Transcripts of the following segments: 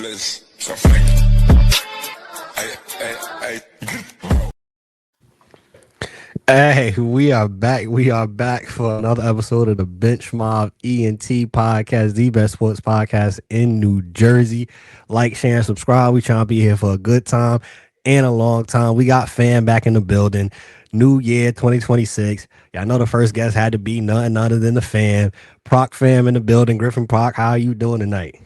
let's start fighting. Hey, we are back. We are back for another episode of the Bench Mob ENT podcast, the best sports podcast in New Jersey. Like, share, and subscribe. We trying to be here for a good time and a long time. We got fam back in the building. New year 2026. Y'all know the first guest had to be none other than the fam. Proc fam in the building. Griffin Proc, how are you doing tonight?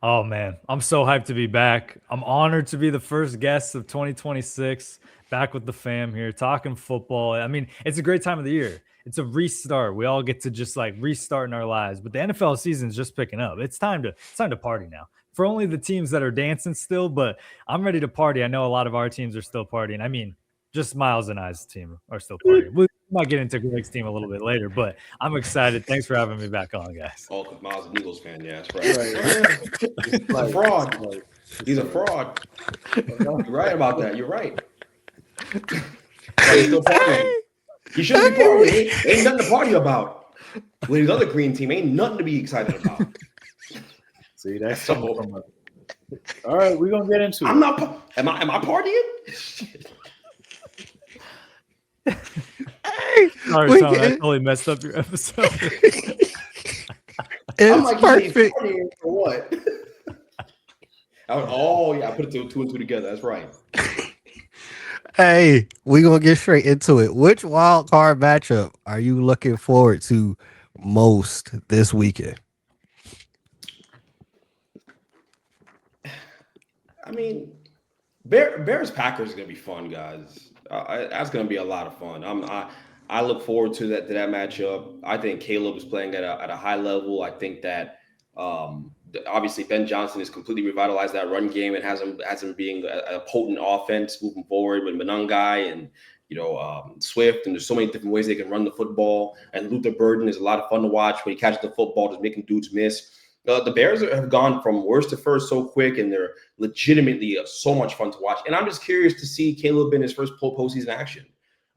Oh, man, I'm so hyped to be back. I'm honored to be the first guest of 2026, back with the fam here, talking football. I mean, it's a great time of the year. It's a restart. We all get to just like restart in our lives, but the NFL season is just picking up. It's time to party now. For only the teams that are dancing still, but I'm ready to party. I know a lot of our teams are still partying. I mean, just Miles and I's team are still partying. We might get into Greg's team a little bit later, but I'm excited. Thanks for having me back on, guys. Oh, because Miles is an Eagles fan. Yeah, that's right. He's a fraud. He's a fraud. You're right about that. You're right. He's still partying. He shouldn't be partying. Ain't nothing to party about. With his other green team, ain't nothing to be excited about. See, that's something. All right, we're gonna get into it. I'm not. Am I partying? Sorry, Tom, I totally messed up your episode. I'm like, perfect. Partying for what? I put two and two together. That's right. Hey, we're going to get straight into it. Which wild card matchup are you looking forward to most this weekend? I mean, Bears Packers is gonna be fun, guys. That's gonna be a lot of fun. I look forward to that matchup. I think Caleb is playing at a high level. I think that obviously Ben Johnson has completely revitalized that run game and has him being a potent offense moving forward with Monangai and Swift, and there's so many different ways they can run the football. And Luther Burden is a lot of fun to watch when he catches the football, just making dudes miss. The Bears have gone from worst to first so quick, and they're legitimately so much fun to watch. And I'm just curious to see Caleb in his first postseason action.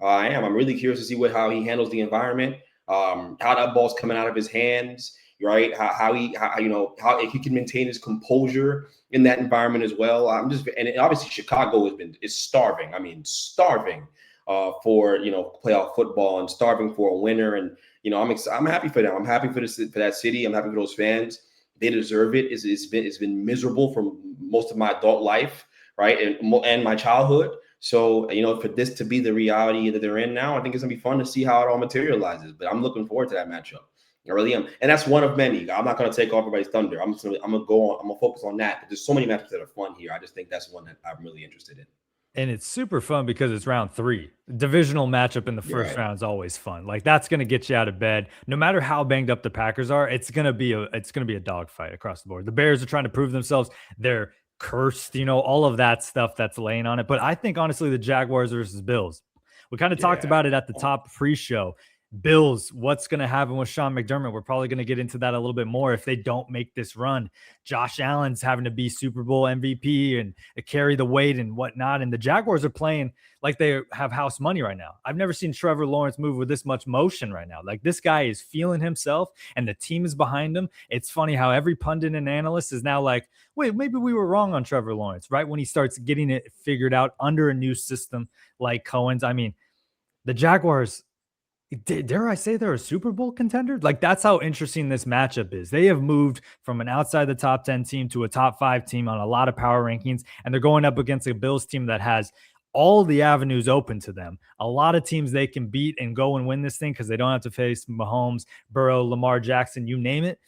I'm really curious to see how he handles the environment, how that ball's coming out of his hands, right? How if he can maintain his composure in that environment as well. And obviously Chicago is starving. I mean, starving for playoff football and starving for a winner. And I'm happy for them. I'm happy for that city. I'm happy for those fans. They deserve it. It's been miserable for most of my adult life, right, and my childhood. So for this to be the reality that they're in now, I think it's gonna be fun to see how it all materializes. But I'm looking forward to that matchup. I really am, and that's one of many. I'm not gonna take off everybody's thunder. I'm gonna focus on that. But there's so many matchups that are fun here. I just think that's one that I'm really interested in. And it's super fun because it's round 3. Divisional matchup in the first round is always fun. Like, that's going to get you out of bed. No matter how banged up the Packers are, it's going to be a dogfight across the board. The Bears are trying to prove themselves. They're cursed, all of that stuff that's laying on it. But I think, honestly, the Jaguars versus Bills. We kind of talked about it at the top pre-show. Bills, what's going to happen with Sean McDermott? We're probably going to get into that a little bit more if they don't make this run. Josh Allen's having to be Super Bowl MVP and carry the weight and whatnot. And the Jaguars are playing like they have house money right now. I've never seen Trevor Lawrence move with this much motion right now. Like, this guy is feeling himself and the team is behind him. It's funny how every pundit and analyst is now like, wait, maybe we were wrong on Trevor Lawrence, right? When he starts getting it figured out under a new system like Cohen's. I mean, the Jaguars, dare I say they're a Super Bowl contender? Like, that's how interesting this matchup is. They have moved from an outside the top 10 team to a top 5 team on a lot of power rankings, and they're going up against a Bills team that has all the avenues open to them. A lot of teams they can beat and go and win this thing because they don't have to face Mahomes, Burrow, Lamar Jackson, you name it.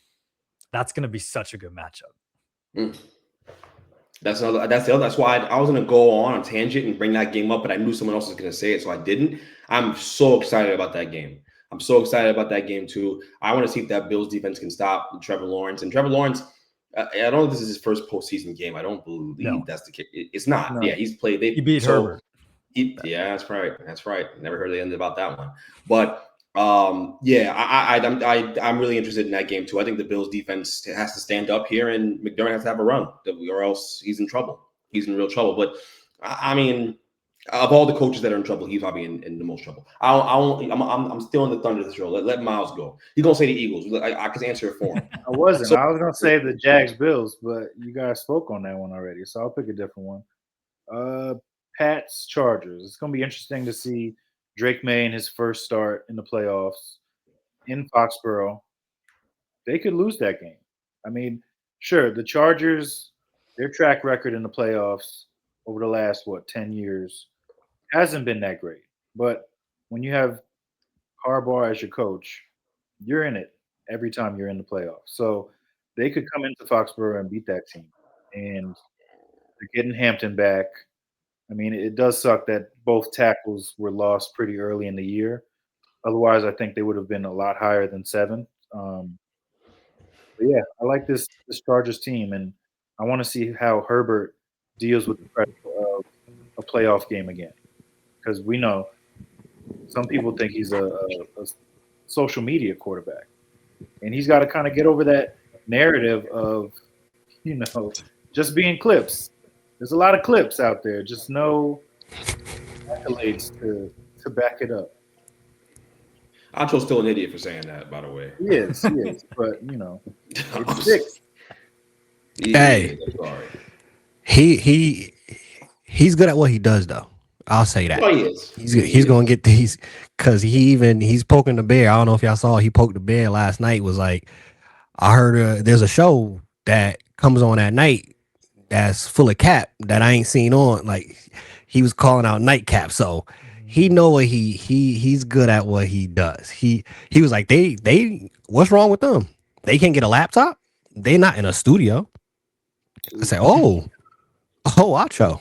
That's going to be such a good matchup. That's why I was going to go on a tangent and bring that game up, but I knew someone else was going to say it, so I didn't. I'm so excited about that game. I'm so excited about that game too. I want to see if that Bills defense can stop Trevor Lawrence. And Trevor Lawrence, I don't know if this is his first postseason game. I don't believe that's the case. It's not. No. Yeah, he's played. He beat Herbert. Yeah, that's right. That's right. Never heard the end about that one. But I'm really interested in that game too. I think the Bills defense has to stand up here, and McDermott has to have a run, or else he's in trouble. He's in real trouble. But I mean, Of all the coaches that are in trouble, he's probably in the most trouble. I'm still in the Thunder this show. Let Miles go. He's gonna say the Eagles. I can answer it for him. I wasn't. So, I was gonna say the Jags Bills, but you guys spoke on that one already, so I'll pick a different one. Pats Chargers. It's gonna be interesting to see Drake May in his first start in the playoffs in Foxborough. They could lose that game. I mean, sure, the Chargers, their track record in the playoffs over the last 10 years hasn't been that great. But when you have Harbaugh as your coach, you're in it every time you're in the playoffs. So they could come into Foxborough and beat that team. And they're getting Hampton back. I mean, it does suck that both tackles were lost pretty early in the year. Otherwise, I think they would have been a lot higher than 7. But yeah, I like this Chargers team, and I want to see how Herbert deals with the pressure of a playoff game again. Because we know some people think he's a social media quarterback, and he's got to kind of get over that narrative of, just being clips. There's a lot of clips out there, just no accolades to back it up. Acho's still an idiot for saying that, by the way. He is, but it's sick. Hey, he's good at what he does, though. I'll say that. Oh, he is. He's gonna get these because he's poking the bear. I don't know if y'all saw he poked the bear last night. Was like, I heard there's a show that comes on at night that's full of cap that I ain't seen on. Like, he was calling out nightcap, so he know what he's good at what he does. He was like, they what's wrong with them? They can't get a laptop. They're not in a studio. I said, oh, Acho.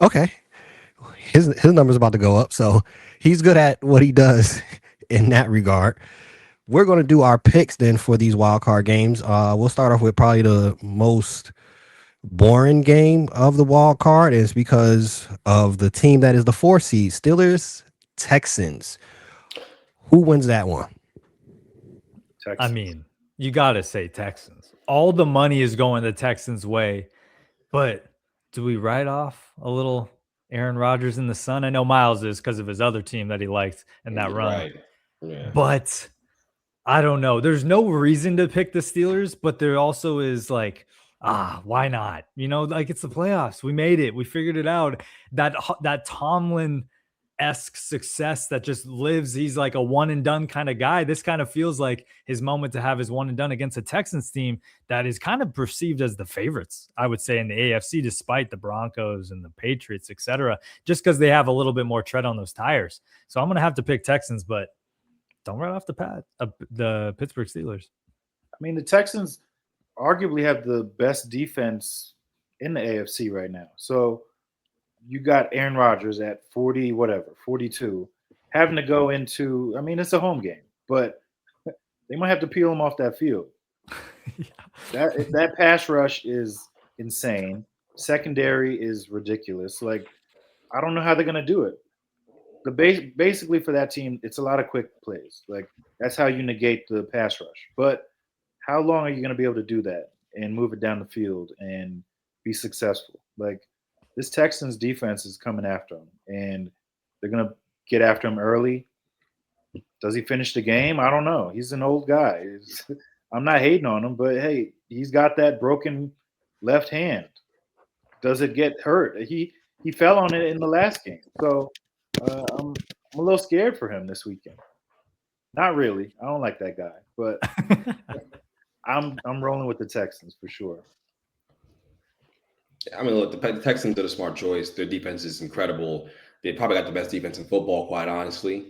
Okay. His number's about to go up, so he's good at what he does in that regard. We're going to do our picks then for these wild card games. We'll start off with probably the most boring game of the wild card. Is because of the team that is the 4 seed, Steelers, Texans. Who wins that one? Texans. I mean, you got to say Texans. All the money is going the Texans' way, but do we write off a little Aaron Rodgers in the sun? I know Miles is because of his other team that he liked in that run. Right. Yeah. But I don't know. There's no reason to pick the Steelers, but there also is like, why not? Like, it's the playoffs. We made it. We figured it out. That Tomlin-esque success that just lives. He's like a one and done kind of guy. This kind of feels like his moment to have his one and done against a Texans team that is kind of perceived as the favorites, I would say, in the AFC, despite the Broncos and the Patriots, etc., just because they have a little bit more tread on those tires. So I'm going to have to pick Texans, but don't write off the Pittsburgh Steelers. I mean, the Texans arguably have the best defense in the AFC right now. So you got Aaron Rodgers at 42, having to go into, I mean, it's a home game, but they might have to peel him off that field. Yeah. That pass rush is insane. Secondary is ridiculous. Like, I don't know how they're going to do it. Basically for that team, it's a lot of quick plays. Like, that's how you negate the pass rush. But how long are you going to be able to do that and move it down the field and be successful? Like, this Texans defense is coming after him, and they're going to get after him early. Does he finish the game? I don't know. He's an old guy. I'm not hating on him, but hey, he's got that broken left hand. Does it get hurt? He fell on it in the last game. So I'm a little scared for him this weekend. Not really. I don't like that guy, but I'm rolling with the Texans for sure. I mean, look, the Texans are the smart choice. Their defense is incredible. They probably got the best defense in football, quite honestly.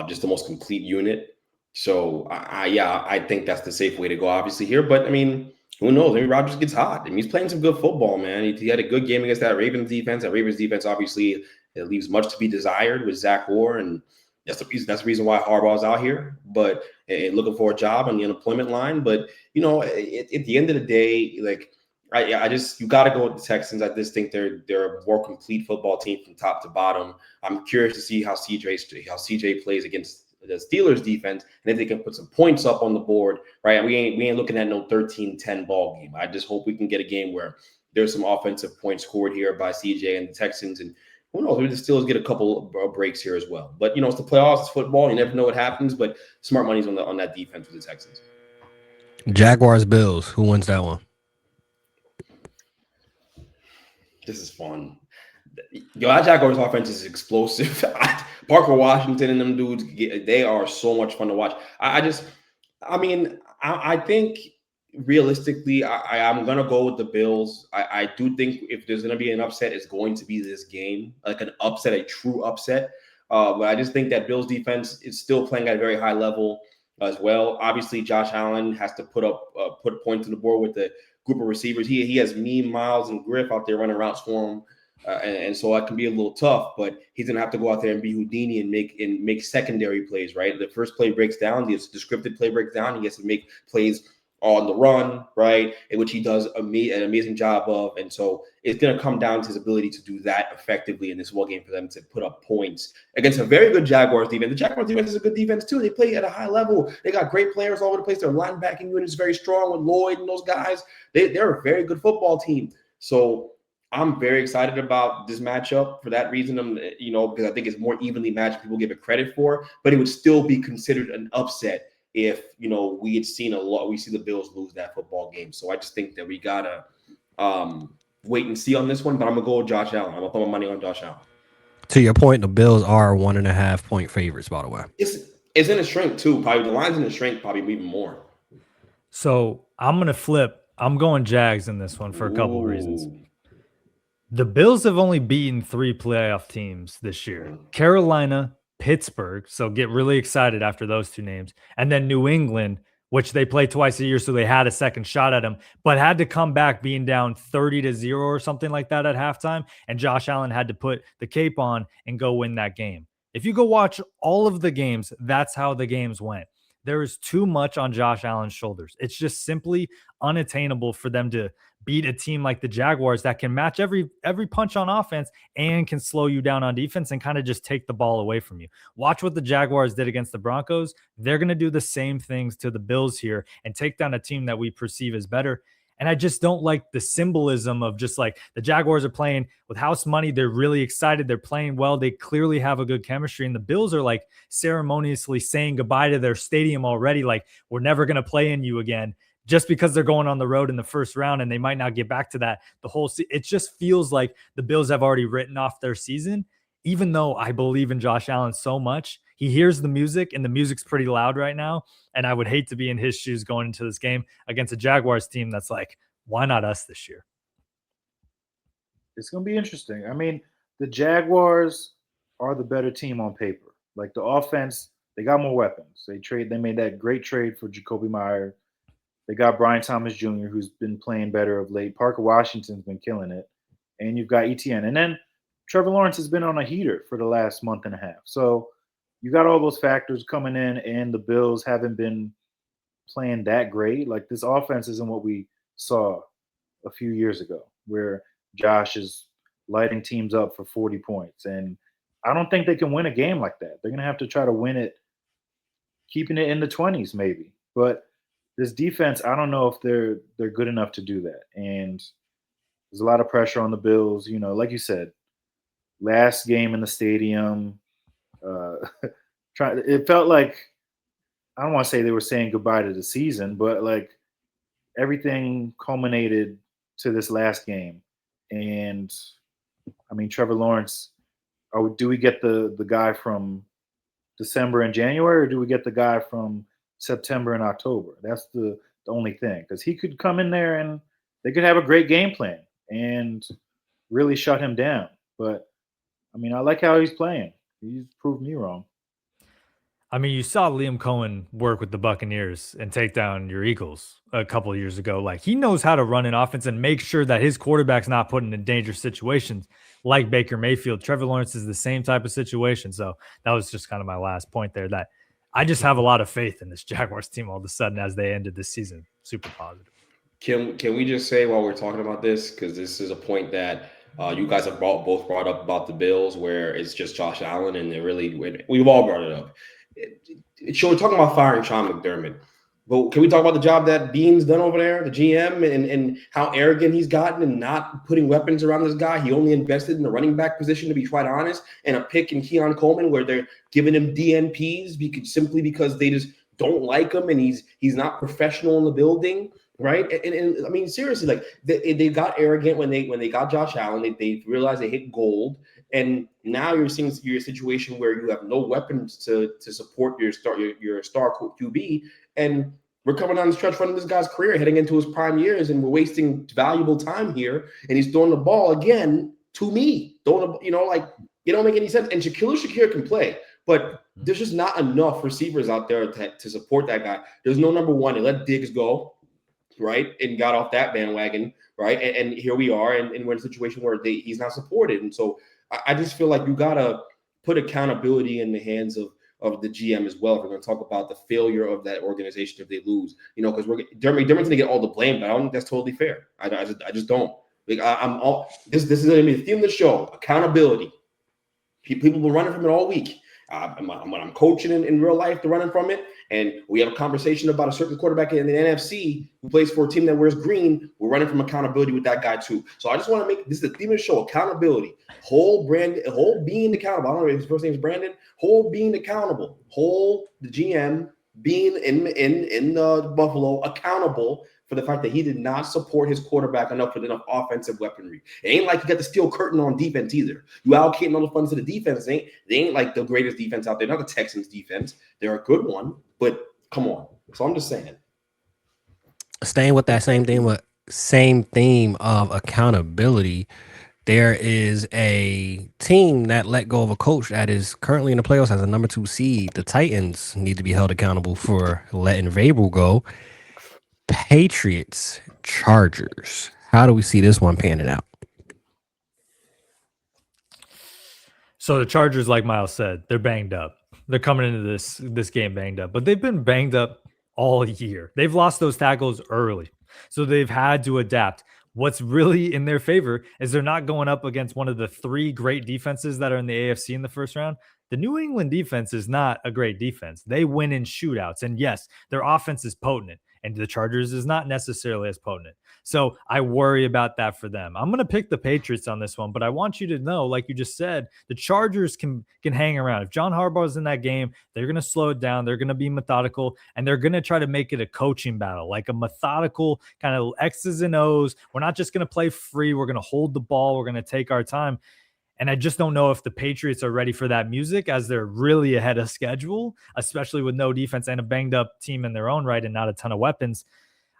Just the most complete unit. So, I think that's the safe way to go, obviously, here. But, I mean, who knows? Maybe Rodgers gets hot. I mean, he's playing some good football, man. He had a good game against that Ravens defense. That Ravens defense, obviously, it leaves much to be desired with Zach Orr, and that's the reason why Harbaugh's out here, but looking for a job on the unemployment line. But, at the end of the day, like, you got to go with the Texans. I just think they're a more complete football team from top to bottom. I'm curious to see how CJ plays against the Steelers defense, and if they can put some points up on the board, right? We ain't looking at no 13-10 ball game. I just hope we can get a game where there's some offensive points scored here by CJ and the Texans, and who knows? Maybe the Steelers get a couple of breaks here as well. But it's the playoffs, it's football. You never know what happens. But smart money's on that defense with the Texans. Jaguars Bills. Who wins that one? This is fun. That Jaguars offense is explosive. Parker Washington and them dudes, they are so much fun to watch. I think realistically, I'm going to go with the Bills. I do think if there's going to be an upset, it's going to be this game, like an upset, a true upset. But I just think that Bills defense is still playing at a very high level as well. Obviously, Josh Allen has to put points on the board with the group of receivers. He has me, Miles, and Griff out there running routes for him. And so that can be a little tough, but he's going to have to go out there and be Houdini and make secondary plays, right? The first play breaks down, the scripted play breaks down. He has to make plays on the run, right? In which he does an amazing job of. And so it's going to come down to his ability to do that effectively in this ball game for them to put up points against a very good Jaguars defense. The Jaguars defense is a good defense too. They play at a high level. They got great players all over the place. Their linebacking unit is very strong with Lloyd and those guys. They're a very good football team. So I'm very excited about this matchup for that reason. Because I think it's more evenly matched than people give it credit for, but it would still be considered an upset if we had seen we see the Bills lose that football game. So I just think that we gotta wait and see on this one. But I'm gonna go with Josh Allen. I'm gonna put my money on Josh Allen. To your point, the Bills are 1.5 point favorites, by the way. It's in a shrink too. Probably the line's in a shrink, probably even more. So I'm gonna flip. I'm going Jags in this one for a couple of reasons. The Bills have only beaten 3 playoff teams this year: Carolina, Pittsburgh, so get really excited after those 2 names, and then New England, which they play twice a year, so they had a second shot at them, but had to come back being down 30-0 or something like that at halftime, and Josh Allen had to put the cape on and go win that game. If you go watch all of the games, that's how the games went. There is too much on Josh Allen's shoulders. It's just simply unattainable for them to beat a team like the Jaguars that can match every punch on offense and can slow you down on defense and kind of just take the ball away from you. Watch what the Jaguars did against the Broncos. They're going to do the same things to the Bills here and take down a team that we perceive as better. And I just don't like the symbolism of just like the Jaguars are playing with house money. They're really excited. They're playing well. They clearly have a good chemistry. And the Bills are like ceremoniously saying goodbye to their stadium already. Like, we're never going to play in you again, just because they're going on the road in the first round and they might not get back to that the whole it just feels like the Bills have already written off their season. Even though I believe in Josh Allen so much, he hears the music and the music's pretty loud right now. And I would hate to be in his shoes going into this game against a Jaguars team that's like, why not us this year? It's going to be interesting. I mean, the Jaguars are the better team on paper. Like, the offense, they got more weapons. They made that great trade for Jacoby Meyer. They got Brian Thomas Jr., who's been playing better of late. Parker Washington's been killing it. And you've got ETN. And then Trevor Lawrence has been on a heater for the last month and a half. So you got all those factors coming in, and the Bills haven't been playing that great. Like, this offense isn't what we saw a few years ago, where Josh is lighting teams up for 40 points. And I don't think they can win a game like that. They're going to have to try to win it, keeping it in the 20s maybe. But this defense, I don't know if they're good enough to do that. And there's a lot of pressure on the Bills. Like you said, last game in the stadium, it felt like, I don't want to say they were saying goodbye to the season, but like everything culminated to this last game. And I mean, Trevor Lawrence, do we get the guy from December and January, or do we get the guy from September and October? That's the only thing, because he could come in there and they could have a great game plan and really shut him down. But I mean, I like how he's playing. He's proved me wrong. I mean, you saw Liam Cohen work with the Buccaneers and take down your Eagles a couple of years ago. Like, he knows how to run an offense and make sure that his quarterback's not put in dangerous situations like Baker Mayfield. Trevor Lawrence is the same type of situation. So that was just kind of my last point there, that I just have a lot of faith in this Jaguars team all of a sudden as they ended this season. Super positive. Can we just say, while we're talking about this, because this is a point that you guys have both brought up about the Bills, where it's just Josh Allen, and we've all brought it up. So we're talking about firing Sean McDermott. But can we talk about the job that Bean's done over there, the GM, and how arrogant he's gotten and not putting weapons around this guy? He only invested in the running back position, to be quite honest, and a pick in Keon Coleman where they're giving him DNPs because they just don't like him and he's not professional in the building, right? And I mean, seriously, like they got arrogant when they got Josh Allen. They realized they hit gold, and now you're seeing a situation where you have no weapons to support your star QB. And we're coming down the stretch running this guy's career, heading into his prime years, and we're wasting valuable time here. And he's throwing the ball again to me. It don't make any sense. And Shaquille Shakir can play, but there's just not enough receivers out there to support that guy. There's no number one. They let Diggs go, right, and got off that bandwagon, right? And here we are, and we're in a situation where he's not supported. And so I just feel like you gotta put accountability in the hands of the GM as well. If we're going to talk about the failure of that organization if they lose, because Dermot's going to get all the blame, but I don't think that's totally fair. I just don't. Like this is going to be the theme of the show: accountability. People were running from it all week. When I'm coaching in real life, they're running from it, and we have a conversation about a certain quarterback in the NFC who plays for a team that wears green. We're running from accountability with that guy too. So I just want to make this is the theme of the show: accountability. Whole being accountable. I don't know if his first name is Brandon. Whole being accountable. Whole the GM being in the Buffalo accountable for the fact that he did not support his quarterback enough with enough offensive weaponry. It ain't like you got the steel curtain on defense either. You allocating all the funds to the defense. They ain't like the greatest defense out there. Not the Texans defense. They're a good one, but come on. So I'm just saying. Staying with that same theme of accountability, there is a team that let go of a coach that is currently in the playoffs as a number 2 seed. The Titans need to be held accountable for letting Vrabel go. Patriots, Chargers. How do we see this one panning out? So the Chargers, like Miles said, they're banged up. They're coming into this game banged up, but they've been banged up all year. They've lost those tackles early, so they've had to adapt. What's really in their favor is they're not going up against one of the 3 great defenses that are in the AFC in the first round. The New England defense is not a great defense. They win in shootouts, and yes, their offense is potent, and the Chargers is not necessarily as potent. So I worry about that for them. I'm going to pick the Patriots on this one, but I want you to know, like you just said, the Chargers can hang around. If John Harbaugh's in that game, they're going to slow it down. They're going to be methodical, and they're going to try to make it a coaching battle, like a methodical kind of X's and O's. We're not just going to play free. We're going to hold the ball. We're going to take our time. And I just don't know if the Patriots are ready for that music, as they're really ahead of schedule, especially with no defense and a banged up team in their own right and not a ton of weapons.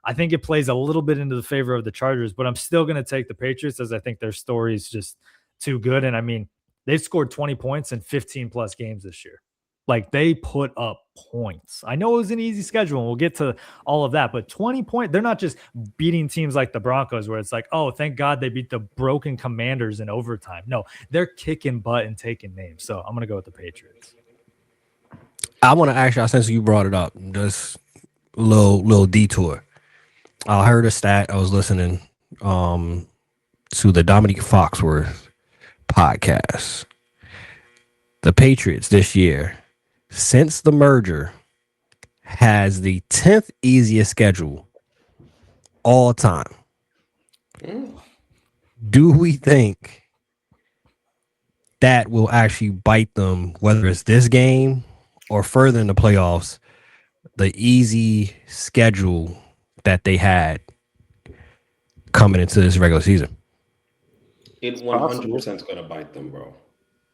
I think it plays a little bit into the favor of the Chargers, but I'm still going to take the Patriots, as I think their story is just too good. And I mean, they've scored 20 points in 15 plus games this year. Like, they put up points. I know it was an easy schedule, and we'll get to all of that, but 20 points, they're not just beating teams like the Broncos where it's like, oh, thank God they beat the broken Commanders in overtime. No, they're kicking butt and taking names. So I'm going to go with the Patriots. I want to ask y'all, since you brought it up, just a little detour. I heard a stat. I was listening to the Dominique Foxworth podcast. The Patriots this year, since the merger, has the 10th easiest schedule all time. Do we think that will actually bite them, whether it's this game or further in the playoffs, the easy schedule that they had coming into this regular season? It 100% is going to bite them, bro.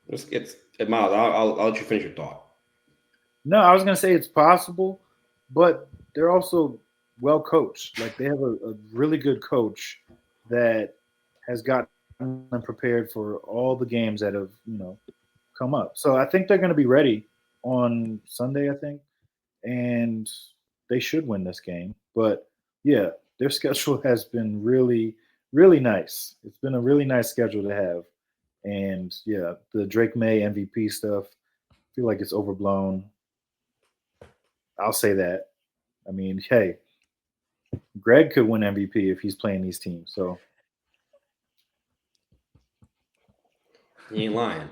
It's Miles, I'll let you finish your thought. No, I was going to say it's possible, but they're also well coached. Like, they have a really good coach that has gotten them prepared for all the games that have, come up. So I think they're going to be ready on Sunday, I think, and they should win this game. But yeah, their schedule has been really, really nice. It's been a really nice schedule to have. And yeah, the Drake May MVP stuff, I feel like it's overblown. I'll say that. I mean, hey, Greg could win MVP if he's playing these teams. So he ain't lying.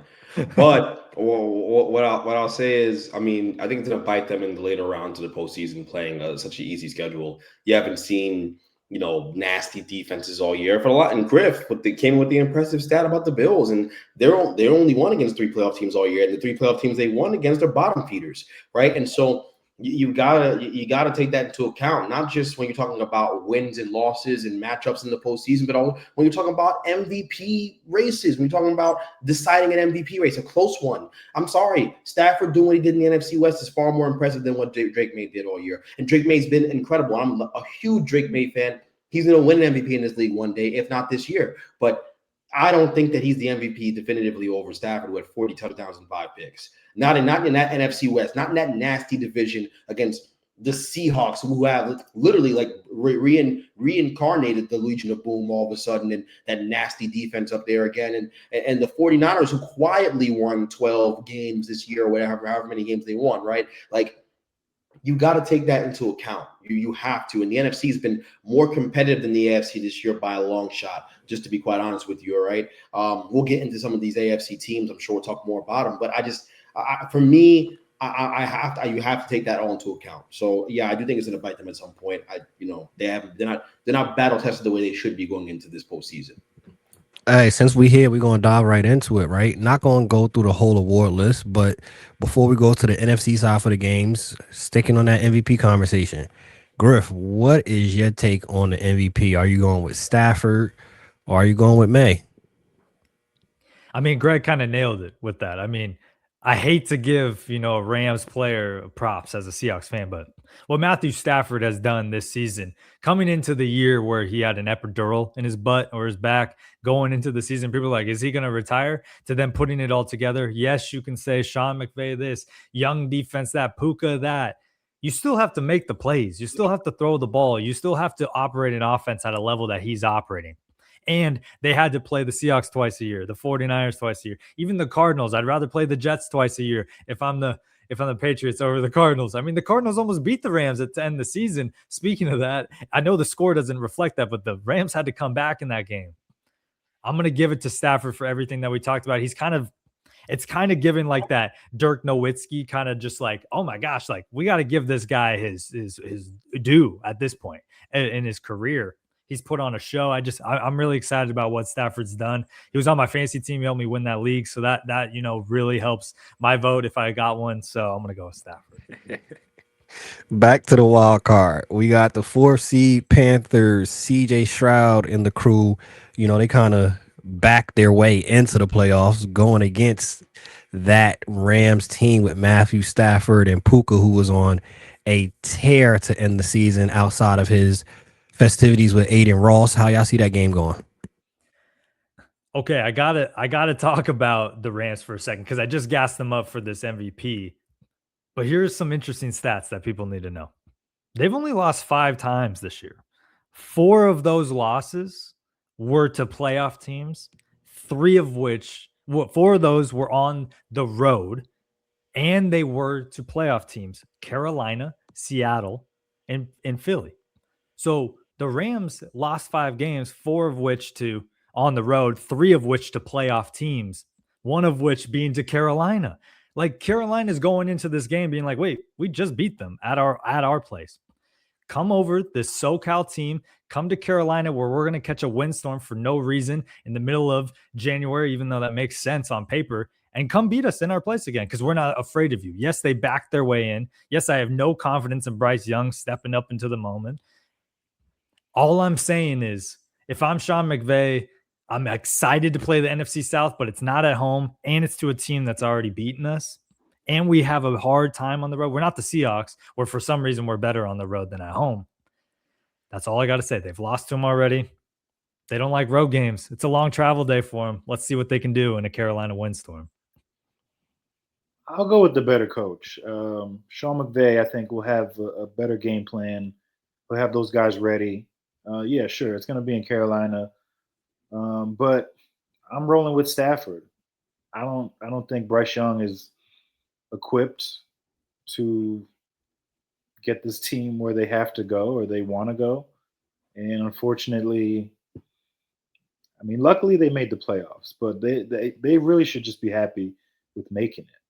But what I'll say is, I mean, I think it's going to bite them in the later rounds of the postseason playing such an easy schedule. You haven't seen, nasty defenses all year for a lot. And Griff, they came with the impressive stat about the Bills, and they're only won against 3 playoff teams all year, and the 3 playoff teams they won against are bottom feeders, right? And so you gotta take that into account, not just when you're talking about wins and losses and matchups in the postseason, but all when you're talking about MVP races, when you're talking about deciding an MVP race, a close one. I'm sorry, Stafford doing what he did in the NFC West is far more impressive than what Drake May did all year. And Drake May's been incredible. I'm a huge Drake May fan. He's going to win an MVP in this league one day, if not this year. But I don't think that he's the MVP definitively over Stafford, who had 40 touchdowns and 5 picks. Not in that NFC West, not in that nasty division against the Seahawks, who have literally like reincarnated the Legion of Boom all of a sudden, and that nasty defense up there again. And the 49ers, who quietly won 12 games this year, or whatever, however many games they won, right? Like, you got to take that into account. You have to. And the NFC has been more competitive than the AFC this year by a long shot, just to be quite honest with you, all right? We'll get into some of these AFC teams. I'm sure we'll talk more about them. But for me, you have to take that all into account. So yeah, I do think it's going to bite them at some point. They're not battle tested the way they should be going into this postseason. Hey, since we here, we're gonna dive right into it, right? Not gonna go through the whole award list, but before we go to the NFC side for the games, sticking on that MVP conversation, Griff, what is your take on the MVP? Are you going with Stafford or are you going with May? I mean, Greg kind of nailed it with that. I mean, I hate to give, a Rams player props as a Seahawks fan, but what Matthew Stafford has done this season, coming into the year where he had an epidural in his butt or his back, going into the season, people are like, is he going to retire? To then putting it all together. Yes, you can say Sean McVay this, young defense that, Puka that. You still have to make the plays. You still have to throw the ball. You still have to operate an offense at a level that he's operating. And they had to play the Seahawks twice a year, the 49ers twice a year, even the Cardinals. I'd rather play the Jets twice a year if I'm the Patriots over the Cardinals. I mean, the Cardinals almost beat the Rams at the end of the season. Speaking of that, I know the score doesn't reflect that, but the Rams had to come back in that game. I'm going to give it to Stafford for everything that we talked about. It's kind of given like that Dirk Nowitzki kind of just like, oh my gosh, like we got to give this guy his due at this point in his career. He's put on a show. I'm really excited about what Stafford's done. He was on my fantasy team. He helped me win that league. So that really helps my vote if I got one. So I'm going to go with Stafford. Back to the wild card. We got the 4th seed Panthers, CJ Stroud and the crew. They kind of backed their way into the playoffs going against that Rams team with Matthew Stafford and Puka, who was on a tear to end the season outside of his festivities with Aiden Ross. How y'all see that game going? Okay, I gotta talk about the Rams for a second because I just gassed them up for this MVP. But here's some interesting stats that people need to know. They've only lost 5 times this year. 4 of those losses were to playoff teams. 4 of those were on the road, and they were to playoff teams: Carolina, Seattle, and Philly. So the Rams lost 5 games, 4 of which to on the road, 3 of which to playoff teams, 1 of which being to Carolina. Like, Carolina's going into this game being like, wait, we just beat them at our place. Come over, this SoCal team, come to Carolina where we're going to catch a windstorm for no reason in the middle of January, even though that makes sense on paper, and come beat us in our place again because we're not afraid of you. Yes, they backed their way in. Yes, I have no confidence in Bryce Young stepping up into the moment. All I'm saying is, if I'm Sean McVay, I'm excited to play the NFC South, but it's not at home, and it's to a team that's already beaten us, and we have a hard time on the road. We're not the Seahawks, where for some reason we're better on the road than at home. That's all I got to say. They've lost to them already. They don't like road games. It's a long travel day for them. Let's see what they can do in a Carolina windstorm. I'll go with the better coach. Sean McVay, I think, will have a better game plan. We'll have those guys ready. Yeah, sure, it's going to be in Carolina. But I'm rolling with Stafford. I don't think Bryce Young is equipped to get this team where they have to go or they want to go. And unfortunately, I mean, luckily they made the playoffs, but they really should just be happy with making it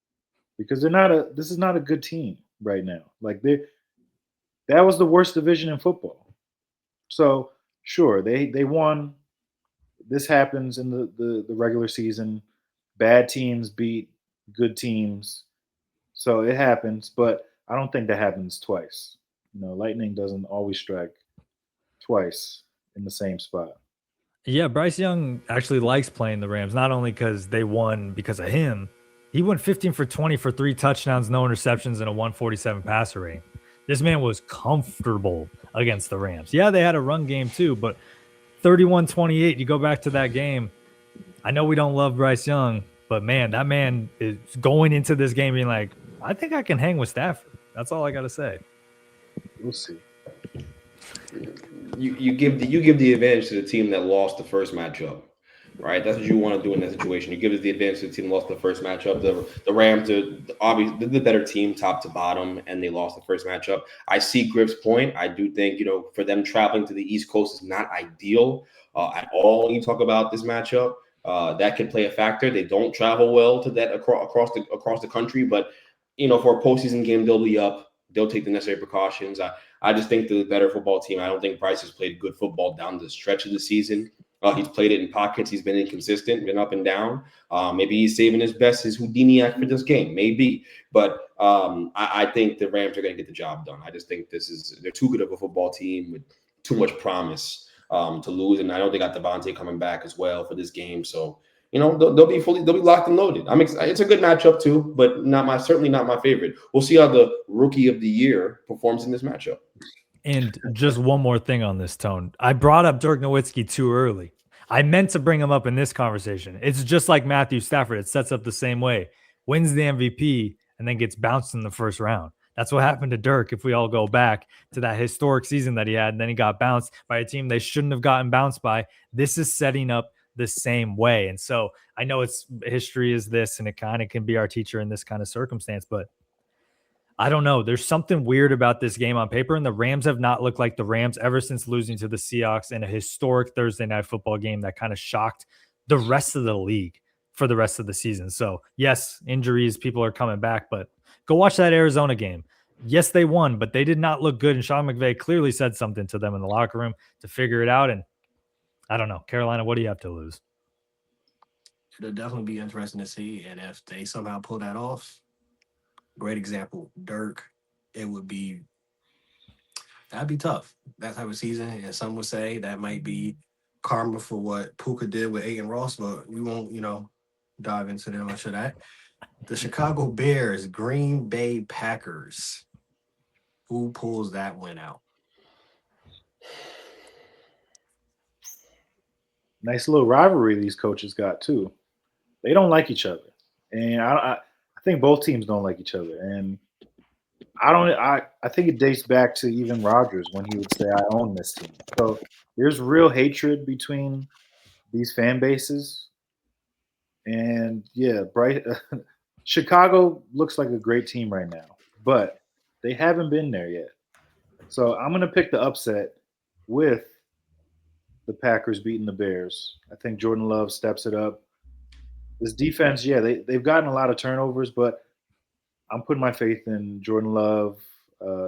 because this is not a good team right now. Like that was the worst division in football. So sure, they won. This happens in the regular season. Bad teams beat good teams. So it happens, but I don't think that happens twice. Lightning doesn't always strike twice in the same spot. Yeah, Bryce Young actually likes playing the Rams, not only because they won because of him. He went 15 for 20 for 3 touchdowns, no interceptions, and a 147 passer rating. This man was comfortable against the Rams. Yeah, they had a run game too, but 31-28, you go back to that game. I know we don't love Bryce Young, but man, that man is going into this game being like, I think I can hang with Stafford. That's all I got to say. We'll see. You give the advantage to the team that lost the first matchup, right? That's what you want to do in that situation. You give the advantage to the team that lost the first matchup. The Rams are obviously the better team, top to bottom, and they lost the first matchup. I see Griff's point. I do think for them traveling to the East Coast is not ideal at all. When you talk about this matchup, that could play a factor. They don't travel well to that across the country, but for a postseason game, they'll be up. They'll take the necessary precautions. I just think they're the better football team. I don't think Bryce has played good football down the stretch of the season. He's played it in pockets. He's been inconsistent, been up and down. Maybe he's saving his Houdini act for this game. Maybe. But I think the Rams are going to get the job done. I just think they're too good of a football team with too much promise to lose. And I know they got Devontae coming back as well for this game. So, they'll be locked and loaded. It's a good matchup too, but certainly not my favorite. We'll see how the rookie of the year performs in this matchup. And just one more thing on this, Tone. I brought up Dirk Nowitzki too early. I meant to bring him up in this conversation. It's just like Matthew Stafford. It sets up the same way. Wins the MVP and then gets bounced in the first round. That's what happened to Dirk if we all go back to that historic season that he had, and then he got bounced by a team they shouldn't have gotten bounced by. This is setting up the same way. And so I know history is this, and it kind of can be our teacher in this kind of circumstance, but I don't know. There's something weird about this game on paper, and the Rams have not looked like the Rams ever since losing to the Seahawks in a historic Thursday night football game that kind of shocked the rest of the league for the rest of the season. So yes, injuries, people are coming back, but go watch that Arizona game. Yes, they won, but they did not look good, and Sean McVay clearly said something to them in the locker room to figure it out. And I don't know. Carolina, what do you have to lose? It'll definitely be interesting to see. And if they somehow pull that off, great example, Dirk, that'd be tough. That type of season. And some would say that might be karma for what Puka did with Aiden Ross, but we won't, dive into much of that. The Chicago Bears, Green Bay Packers. Who pulls that win out? Nice little rivalry these coaches got too. They don't like each other, and I think both teams don't like each other. And I think it dates back to even Rodgers when he would say, "I own this team." So there's real hatred between these fan bases. And yeah, Chicago looks like a great team right now, but they haven't been there yet. So I'm going to pick the upset with the Packers beating the Bears. I think Jordan Love steps it up. This defense, yeah, they've gotten a lot of turnovers, but I'm putting my faith in Jordan Love,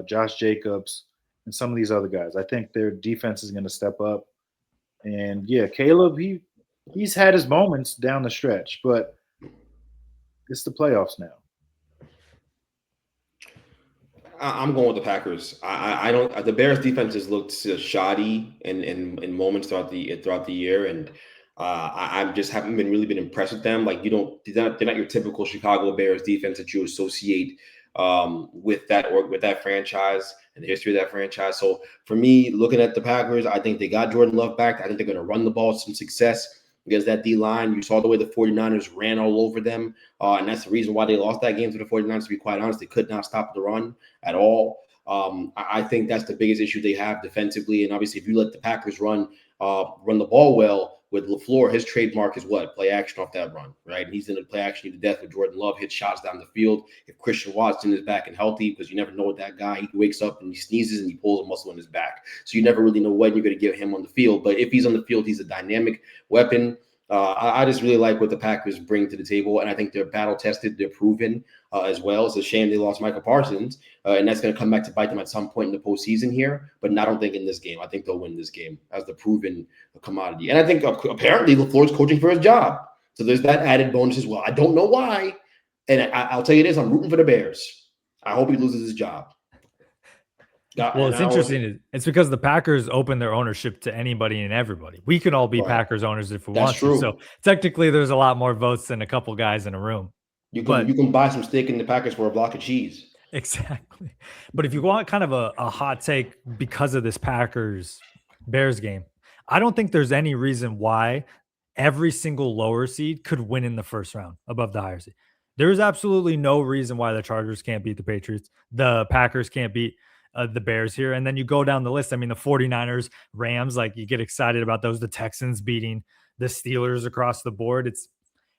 Josh Jacobs, and some of these other guys. I think their defense is going to step up. And yeah, Caleb, he's had his moments down the stretch, but it's the playoffs now. I'm going with the Packers. I don't. The Bears' defense has looked shoddy in moments throughout the year, and I just haven't really been impressed with them. Like they're not your typical Chicago Bears defense that you associate with that franchise and the history of that franchise. So for me, looking at the Packers, I think they got Jordan Love back. I think they're going to run the ball with some success against that D-line. You saw the way the 49ers ran all over them, and that's the reason why they lost that game to the 49ers, to be quite honest. They could not stop the run at all. I think that's the biggest issue they have defensively, and obviously if you let the Packers run the ball well with LaFleur, his trademark is what? Play action off that run, right? And he's going to play action to death with Jordan Love, hit shots down the field. If Christian Watson is back and healthy, because you never know what that guy, he wakes up and he sneezes and he pulls a muscle in his back. So you never really know when you're going to get him on the field. But if he's on the field, he's a dynamic weapon. I just really like what the Packers bring to the table, and I think they're battle tested, they're proven as well. It's a shame they lost Michael Parsons, and that's going to come back to bite them at some point in the postseason here. But I don't think in this game. I think they'll win this game as the proven commodity. And I think apparently LaFleur's coaching for his job, so there's that added bonus as well. I don't know why, and I'll tell you this: I'm rooting for the Bears. I hope he loses his job. Well, it's interesting. It's because the Packers open their ownership to anybody and everybody. We could all be Packers owners if we want to. So technically, there's a lot more votes than a couple guys in a room. You can buy some steak in the Packers for a block of cheese. Exactly. But if you want kind of a hot take because of this Packers-Bears game, I don't think there's any reason why every single lower seed could win in the first round above the higher seed. There is absolutely no reason why the Chargers can't beat the Patriots. The Packers can't beat the Bears here. And then you go down the list. I mean, the 49ers, Rams, like you get excited about those. The Texans beating the Steelers across the board. It's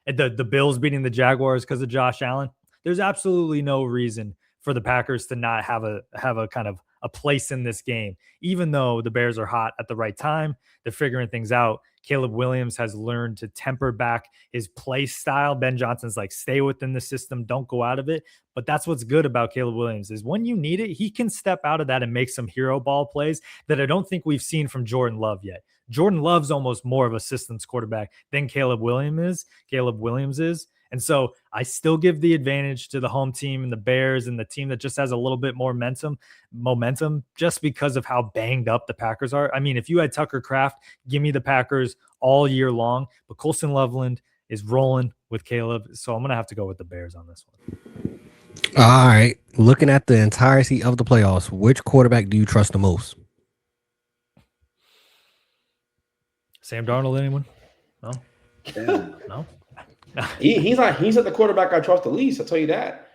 the Bills beating the Jaguars because of Josh Allen. There's absolutely no reason for the Packers to not have a kind of a place in this game, even though the Bears are hot at the right time. They're figuring things out. Caleb Williams has learned to temper back his play style. Ben Johnson's like, stay within the system, don't go out of it. But that's what's good about Caleb Williams is when you need it, he can step out of that and make some hero ball plays that I don't think we've seen from Jordan Love yet. Jordan Love's almost more of a systems quarterback than Caleb Williams is. And so I still give the advantage to the home team and the Bears and the team that just has a little bit more momentum just because of how banged up the Packers are. I mean, if you had Tucker Kraft, give me the Packers all year long, but Colson Loveland is rolling with Caleb. So I'm going to have to go with the Bears on this one. All right. Looking at the entirety of the playoffs, which quarterback do you trust the most? Sam Darnold, anyone? No? No? He's at the quarterback I trust the least. I'll tell you that.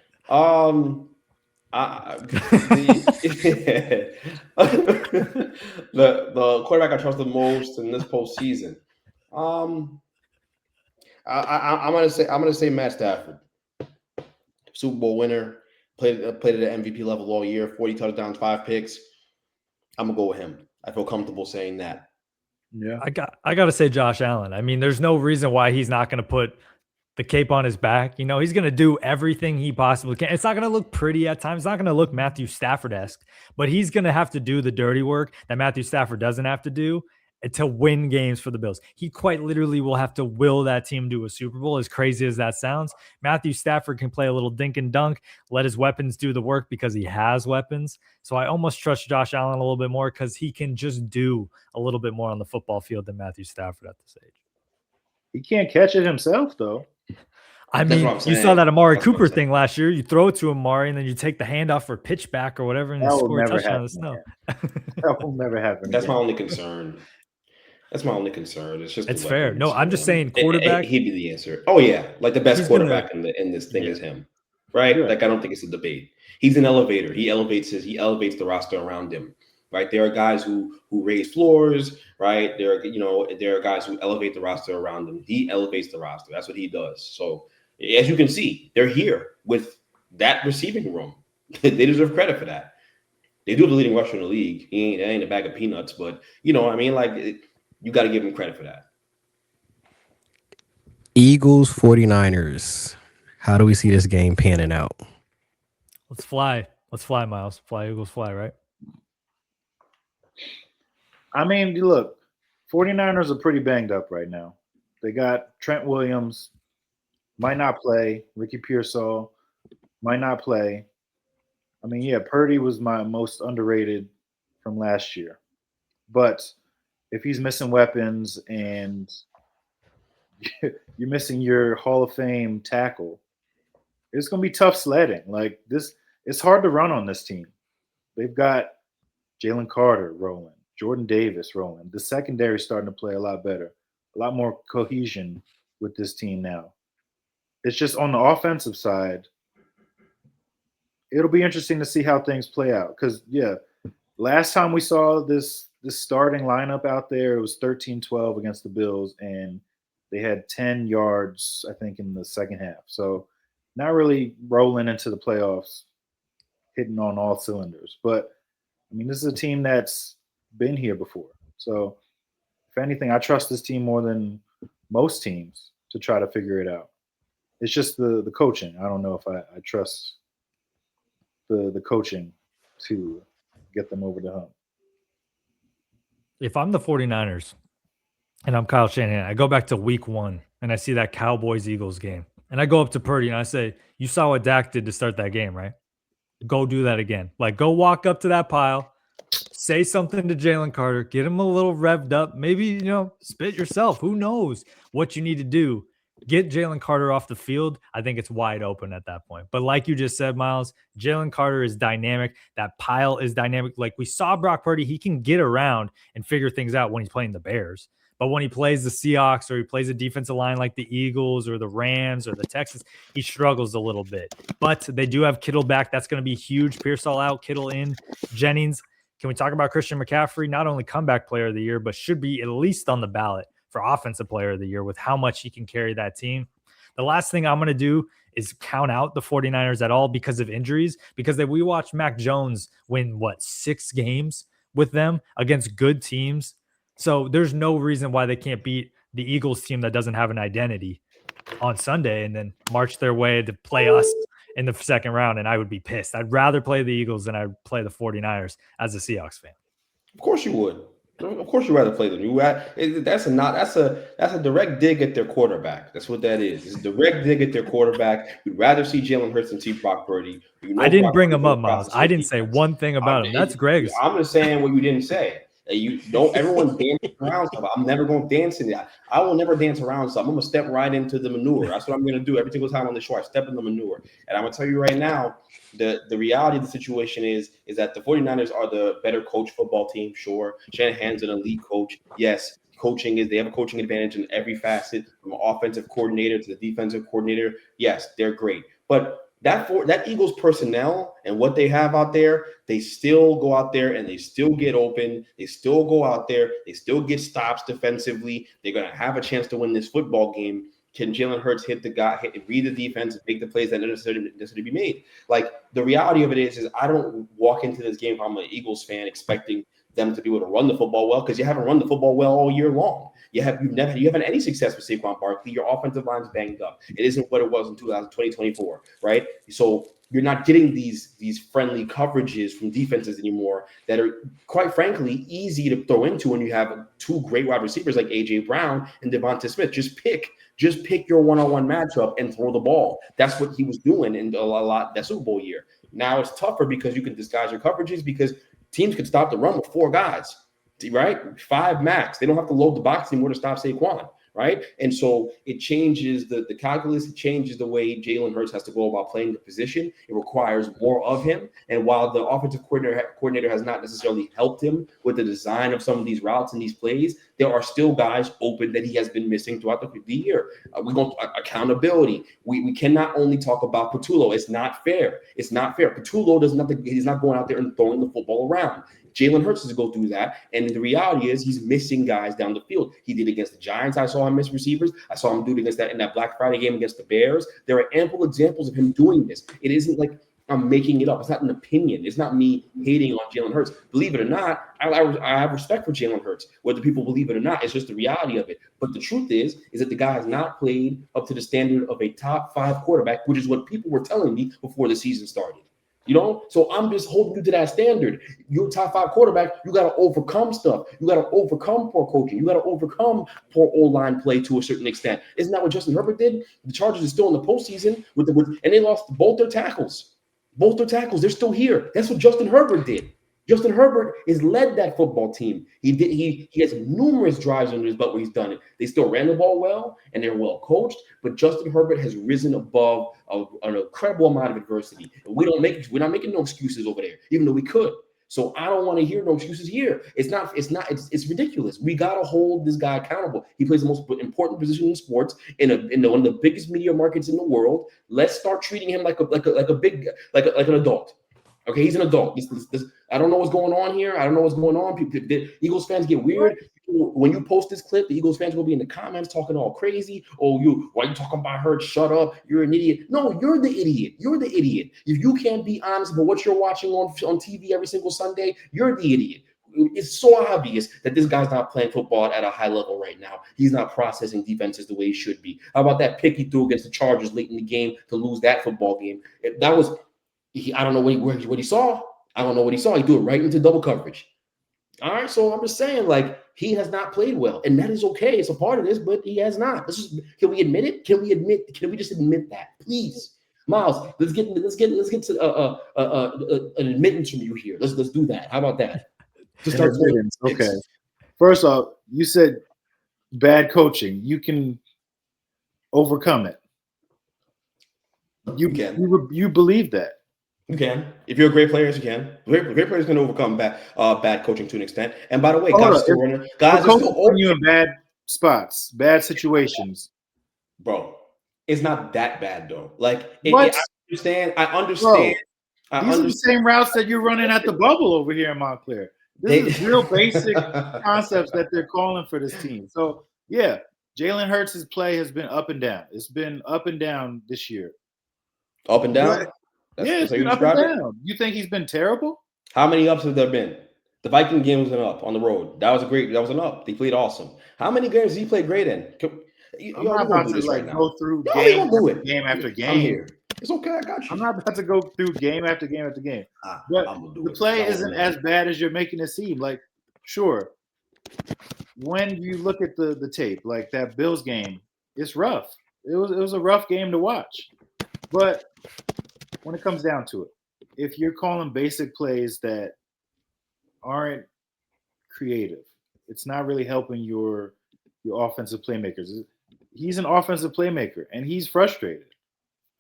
The quarterback I trust the most in this postseason. I'm gonna say Matt Stafford, Super Bowl winner, played at the MVP level all year, 40 touchdowns, 5 picks. I'm gonna go with him. I feel comfortable saying that. Yeah, I got to say Josh Allen. I mean, there's no reason why he's not going to put the cape on his back. You know, he's going to do everything he possibly can. It's not going to look pretty at times. It's not going to look Matthew Stafford-esque, but he's going to have to do the dirty work that Matthew Stafford doesn't have to do to win games for the Bills. He quite literally will have to will that team to a Super Bowl, as crazy as that sounds. Matthew Stafford can play a little dink and dunk, let his weapons do the work because he has weapons. So I almost trust Josh Allen a little bit more because he can just do a little bit more on the football field than Matthew Stafford at this age. He can't catch it himself, though. I mean, you saw that Amari Cooper thing last year. You throw it to Amari, and then you take the handoff for pitch back or whatever, and you score a touchdown in the snow. That will never happen. That's my only concern. It's just it's fair. No, I'm just saying quarterback. He'd be the answer. Oh yeah, like the best quarterback in this thing is him, right? Yeah. Like I don't think it's a debate. He's an elevator. He elevates the roster around him, right? There are guys who raise floors, right? There are guys who elevate the roster around him. He elevates the roster. That's what he does. So as you can see, they're here with that receiving room. They deserve credit for that. They do have the leading rusher in the league. That ain't a bag of peanuts, but you know what I mean, like. You got to give him credit for that. Eagles, 49ers. How do we see this game panning out? Let's fly. Let's fly, Miles. Fly, Eagles, fly, right? I mean, look, 49ers are pretty banged up right now. They got Trent Williams, might not play. Ricky Pearsall might not play. I mean, yeah, Purdy was my most underrated from last year. But if he's missing weapons and you're missing your Hall of Fame tackle, it's going to be tough sledding. Like this, it's hard to run on this team. They've got Jalen Carter rolling, Jordan Davis rolling. The secondary starting to play a lot better, a lot more cohesion with this team now. It's just on the offensive side, it'll be interesting to see how things play out. Because, yeah, last time we saw this starting lineup out there, it was 13-12 against the Bills, and they had 10 yards, I think, in the second half. So not really rolling into the playoffs, hitting on all cylinders. But, I mean, this is a team that's been here before. So, if anything, I trust this team more than most teams to try to figure it out. It's just the coaching. I don't know if I trust the coaching to get them over the hump. If I'm the 49ers and I'm Kyle Shanahan, I go back to week 1 and I see that Cowboys-Eagles game. And I go up to Purdy and I say, you saw what Dak did to start that game, right? Go do that again. Like, go walk up to that pile, say something to Jalen Carter, get him a little revved up. Maybe, spit yourself. Who knows what you need to do? Get Jalen Carter off the field. I think it's wide open at that point. But like you just said, Miles, Jalen Carter is dynamic. That pile is dynamic. Like we saw Brock Purdy, he can get around and figure things out when he's playing the Bears. But when he plays the Seahawks or he plays a defensive line like the Eagles or the Rams or the Texans, he struggles a little bit. But they do have Kittle back. That's going to be huge. Pearsall out, Kittle in, Jennings. Can we talk about Christian McCaffrey? Not only comeback player of the year, but should be at least on the ballot for offensive player of the year with how much he can carry that team. The last thing I'm going to do is count out the 49ers at all because of injuries, because we watched Mac Jones win, 6 games with them against good teams. So there's no reason why they can't beat the Eagles team that doesn't have an identity on Sunday and then march their way to play us in the second round. And I would be pissed. I'd rather play the Eagles than I'd play the 49ers as a Seahawks fan. Of course you would. Of course, you'd rather play them. That's a direct dig at their quarterback. That's what that is. It's a direct dig at their quarterback. You'd rather see Jalen Hurts than see Brock Purdy. I didn't bring him up, Miles. I didn't say one thing about him. That's Greg's. I'm just saying what you didn't say. You don't. Everyone's dancing around stuff. I'm never going to dance in that. I will never dance around stuff. I'm going to step right into the manure. That's what I'm going to do every single time on the show. I step in the manure, and I'm going to tell you right now. The reality of the situation is that the 49ers are the better coach football team. Sure, Shanahan's an elite coach. Yes, they have a coaching advantage in every facet, from an offensive coordinator to the defensive coordinator. Yes, they're great. But that Eagles personnel and what they have out there, they still go out there and they still get open. They still go out there. They still get stops defensively. They're going to have a chance to win this football game. Can Jalen Hurts hit the guy, read the defense, and make the plays that necessarily be made? Like, the reality of it is I don't walk into this game if I'm an Eagles fan expecting them to be able to run the football well, because you haven't run the football well all year long. You haven't had any success with Saquon Barkley. Your offensive line's banged up. It isn't what it was in 2024, right? So you're not getting these friendly coverages from defenses anymore that are, quite frankly, easy to throw into when you have 2 great wide receivers like A.J. Brown and Devonta Smith. Just pick your one-on-one matchup and throw the ball. That's what he was doing in a lot that Super Bowl year. Now it's tougher because you can disguise your coverages, because teams could stop the run with 4 guys, right? 5 max. They don't have to load the box anymore to stop Saquon, right? And so it changes the calculus. It changes the way Jalen Hurts has to go about playing the position. It requires more of him. And while the offensive coordinator has not necessarily helped him with the design of some of these routes and these plays, there are still guys open that he has been missing throughout the year. We're going to accountability. We cannot only talk about Patullo. It's not fair. It's not fair. Patullo he's not going out there and throwing the football around. Jalen Hurts has to go through that. And the reality is he's missing guys down the field. He did against the Giants. I saw him miss receivers. I saw him do it against that in that Black Friday game against the Bears. There are ample examples of him doing this. It isn't like I'm making it up. It's not an opinion. It's not me hating on Jalen Hurts. Believe it or not, I have respect for Jalen Hurts, whether people believe it or not. It's just the reality of it. But the truth is that the guy has not played up to the standard of a top 5 quarterback, which is what people were telling me before the season started. So I'm just holding you to that standard. You're a top 5 quarterback. You got to overcome stuff. You got to overcome poor coaching. You got to overcome poor O-line play to a certain extent. Isn't that what Justin Herbert did? The Chargers are still in the postseason and they lost both their tackles. Both their tackles, they're still here. That's what Justin Herbert did. Justin Herbert has led that football team. He has numerous drives under his belt where he's done it. They still ran the ball well, and they're well coached. But Justin Herbert has risen above an incredible amount of adversity. And we're not making no excuses over there, even though we could. So I don't want to hear no excuses here. It's ridiculous. We got to hold this guy accountable. He plays the most important position in sports in one of the biggest media markets in the world. Let's start treating him like an adult. Okay, he's an adult. I don't know what's going on here. I don't know what's going on. The Eagles fans get weird. When you post this clip, the Eagles fans will be in the comments talking all crazy. Oh, why are you talking about her? Shut up. You're an idiot. No, you're the idiot. You're the idiot. If you can't be honest about what you're watching on TV every single Sunday, you're the idiot. it's so obvious that this guy's not playing football at a high level right now. He's not processing defenses the way he should be. How about that pick he threw against the Chargers late in the game to lose that football game? That was, I don't know what he saw. I don't know what he saw. He threw it right into double coverage. All right, so I'm just saying, like, he has not played well, and that is okay. It's a part of this, but he has not. Can we admit it? Can we just admit that, please? Miles, let's get to an admittance from you here. Let's do that. How about that? Just start okay. First off, you said bad coaching. You can overcome it. You believe that. You can. If you're a great player, you can. Great players can overcome bad coaching to an extent. And by the way, guys are still you in bad spots, bad situations. Bro, it's not that bad though. Like, I understand. Bro, these are the same routes that you're running at the bubble over here in Montclair. This is real basic concepts that they're calling for this team. So yeah, Jalen Hurts' play has been up and down. It's been up and down this year. Up and down? It's been up and down. You think he's been terrible? How many ups have there been? The Viking game was an up on the road. That was an up. They played awesome. How many games did he play great in? I'm not about to go through game after game. I'm here. It's okay. I got you. I'm not about to go through game after game after game. But the play isn't as bad as you're making it seem. Like, sure, when you look at the tape, like that Bills game, it's rough. It was a rough game to watch. But when it comes down to it, if you're calling basic plays that aren't creative, it's not really helping your offensive playmakers. He's an offensive playmaker, and he's frustrated.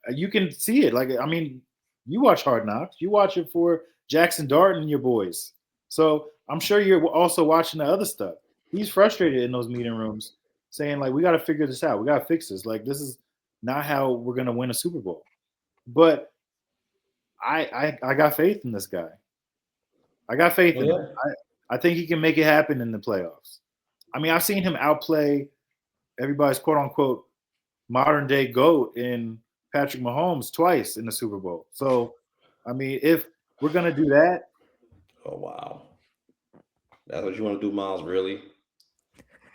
You can see it. Like, I mean, you watch Hard Knocks. You watch it for Jackson Dart and your boys. So I'm sure you're also watching the other stuff. He's frustrated in those meeting rooms saying, like, we got to figure this out. We got to fix this. Like, this is not how we're going to win a Super Bowl. But I got faith in this guy. I got faith in him. I think he can make it happen in the playoffs. I mean, I've seen him outplay everybody's quote-unquote modern-day GOAT in Patrick Mahomes twice in the Super Bowl. So, I mean, if we're going to do that. Oh, wow. That's what you want to do, Miles, really?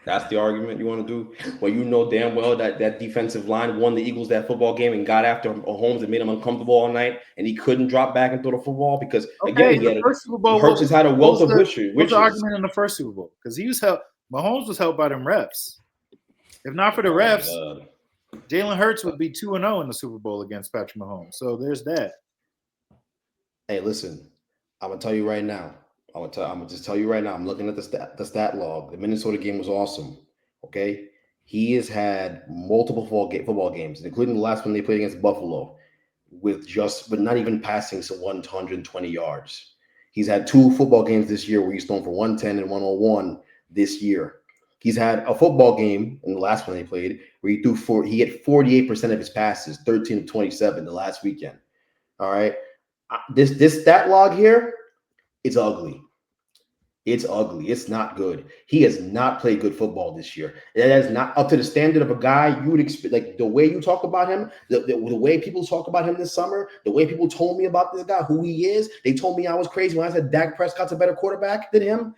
That's the argument you want to do? Well, you know damn well that defensive line won the Eagles that football game and got after Mahomes and made him uncomfortable all night, and he couldn't drop back and throw the football because, again, Hurts has had a wealth of wishes. What's the argument in the first Super Bowl? Because Mahomes was helped by them refs. If not for the refs, Jalen Hurts would be 2-0 in the Super Bowl against Patrick Mahomes. So there's that. Hey, listen, I'm gonna tell you right now. I'm gonna just tell you right now. I'm looking at the stat log. The Minnesota game was awesome. Okay, he has had multiple football games, including the last one they played against Buffalo, but not even passing to 120 yards. He's had 2 football games this year where he's thrown for 110 and 101 this year. He's had a football game in the last one they played where he hit 48% of his passes, 13 of 27 the last weekend. All right. This stat log here, it's ugly. It's ugly. It's not good. He has not played good football this year. That is not up to the standard of a guy you would expect. Like the way you talk about him, the way people talk about him this summer, the way people told me about this guy, who he is. They told me I was crazy when I said Dak Prescott's a better quarterback than him,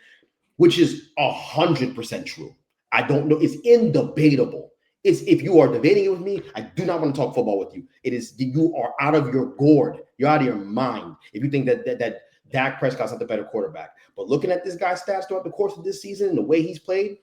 which is 100% true. I don't know. It's indebatable. If you are debating it with me, I do not want to talk football with you. You are out of your gourd. You're out of your mind if you think that Dak Prescott's not the better quarterback. But looking at this guy's stats throughout the course of this season and the way he's played,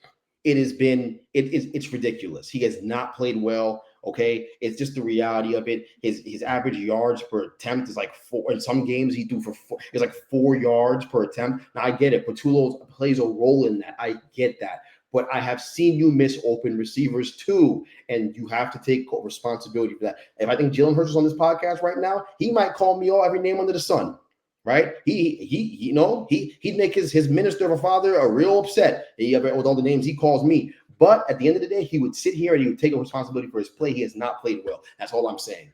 it's ridiculous. He has not played well. Okay, it's just the reality of it. His average yards per attempt is like 4. In some games, he threw for 4. It's like 4 yards per attempt. Now I get it. Patullo plays a role in that. I get that. But I have seen you miss open receivers too, and you have to take responsibility for that. If I think Jalen Hurts is on this podcast right now, he might call me all every name under the sun, right? He'd make his minister of a father a real upset with all the names he calls me. But at the end of the day, he would sit here and he would take a responsibility for his play. He has not played well. That's all I'm saying.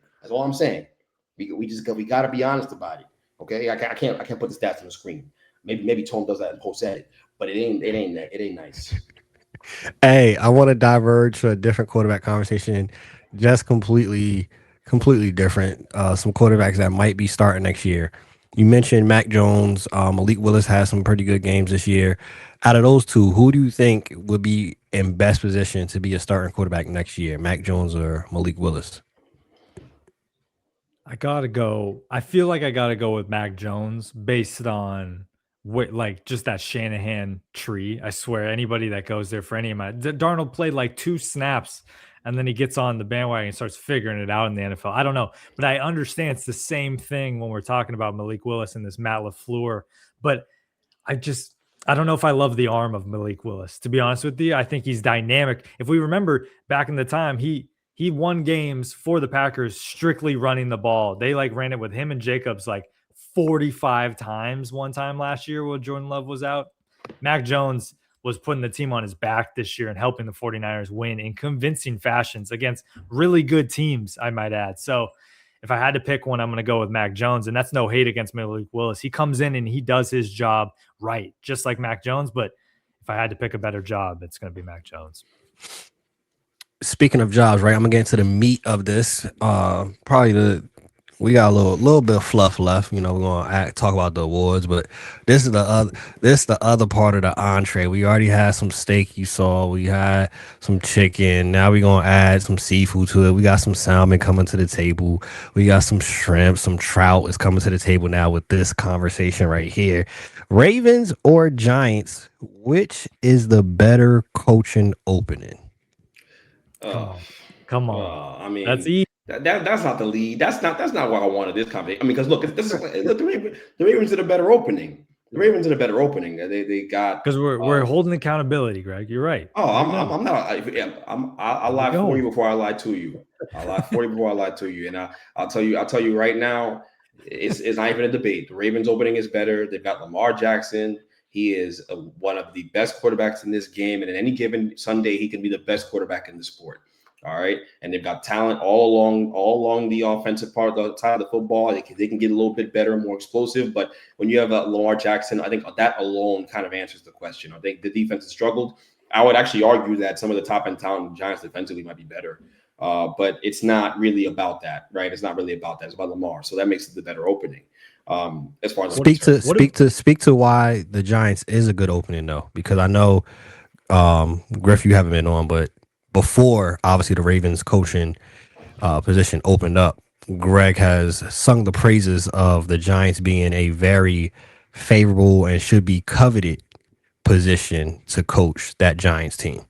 We got to be honest about it. Okay, I can't put the stats on the screen. Maybe Tone does that in post edit, but it ain't nice. Hey, I want to diverge to a different quarterback conversation, just completely different. Some quarterbacks that might be starting next year. You mentioned Mac Jones. Malik Willis has some pretty good games this year. Out of those two, who do you think would be in best position to be a starting quarterback next year, Mac Jones or Malik Willis? I gotta go. I feel like I gotta go with Mac Jones based on what, like, just that Shanahan tree. I swear, anybody that goes there for any of my Darnold played like 2 snaps, and then he gets on the bandwagon and starts figuring it out in the NFL. I don't know, but I understand it's the same thing when we're talking about Malik Willis and this Matt LaFleur. But I just I don't know if I love the arm of Malik Willis. To be honest with you, I think he's dynamic. If we remember back in the time, he won games for the Packers strictly running the ball. They like ran it with him and Jacobs like 45 times one time last year while Jordan Love was out. Mac Jones was putting the team on his back this year and helping the 49ers win in convincing fashions against really good teams, I might add. So if I had to pick one, I'm going to go with Mac Jones. And that's no hate against Malik Willis. He comes in and he does his job right, just like Mac Jones. But if I had to pick a better job, it's going to be Mac Jones. Speaking of jobs, right? I'm gonna get into the meat of this. We got a little bit of fluff left. We're gonna talk about the awards, but this is the other part of the entree. We already had some steak. You saw. We had some chicken. Now we're gonna add some seafood to it. We got some salmon coming to the table. We got some shrimp, some trout is coming to the table now with this conversation right here. Ravens or Giants? Which is the better coaching opening? Come on. I mean, that's easy. That's not the lead. That's not what I wanted this conversation. I mean, because look, the Ravens did a better opening. The Ravens did a better opening. They got because we're holding accountability, Greg. You're right. Oh, I'm not. I lie for you before I lie to you. I lie for you before I lie to you. And I'll tell you right now, it's not even a debate. The Ravens opening is better. They've got Lamar Jackson. He is one of the best quarterbacks in this game, and in any given Sunday, he can be the best quarterback in the sport. All right, and they've got talent all along the offensive part, the side of the football. They can get a little bit better, more explosive. But when you have Lamar Jackson, I think that alone kind of answers the question. I think the defense has struggled. I would actually argue that some of the top end talent in the Giants defensively might be better, but it's not really about that, right? It's not really about that. It's about Lamar, so that makes it the better opening. As far as speak to why the Giants is a good opening though, because I know Griff, you haven't been on, but before obviously the Ravens coaching position opened up, Greg has sung the praises of the Giants being a very favorable and should be coveted position to coach that Giants team.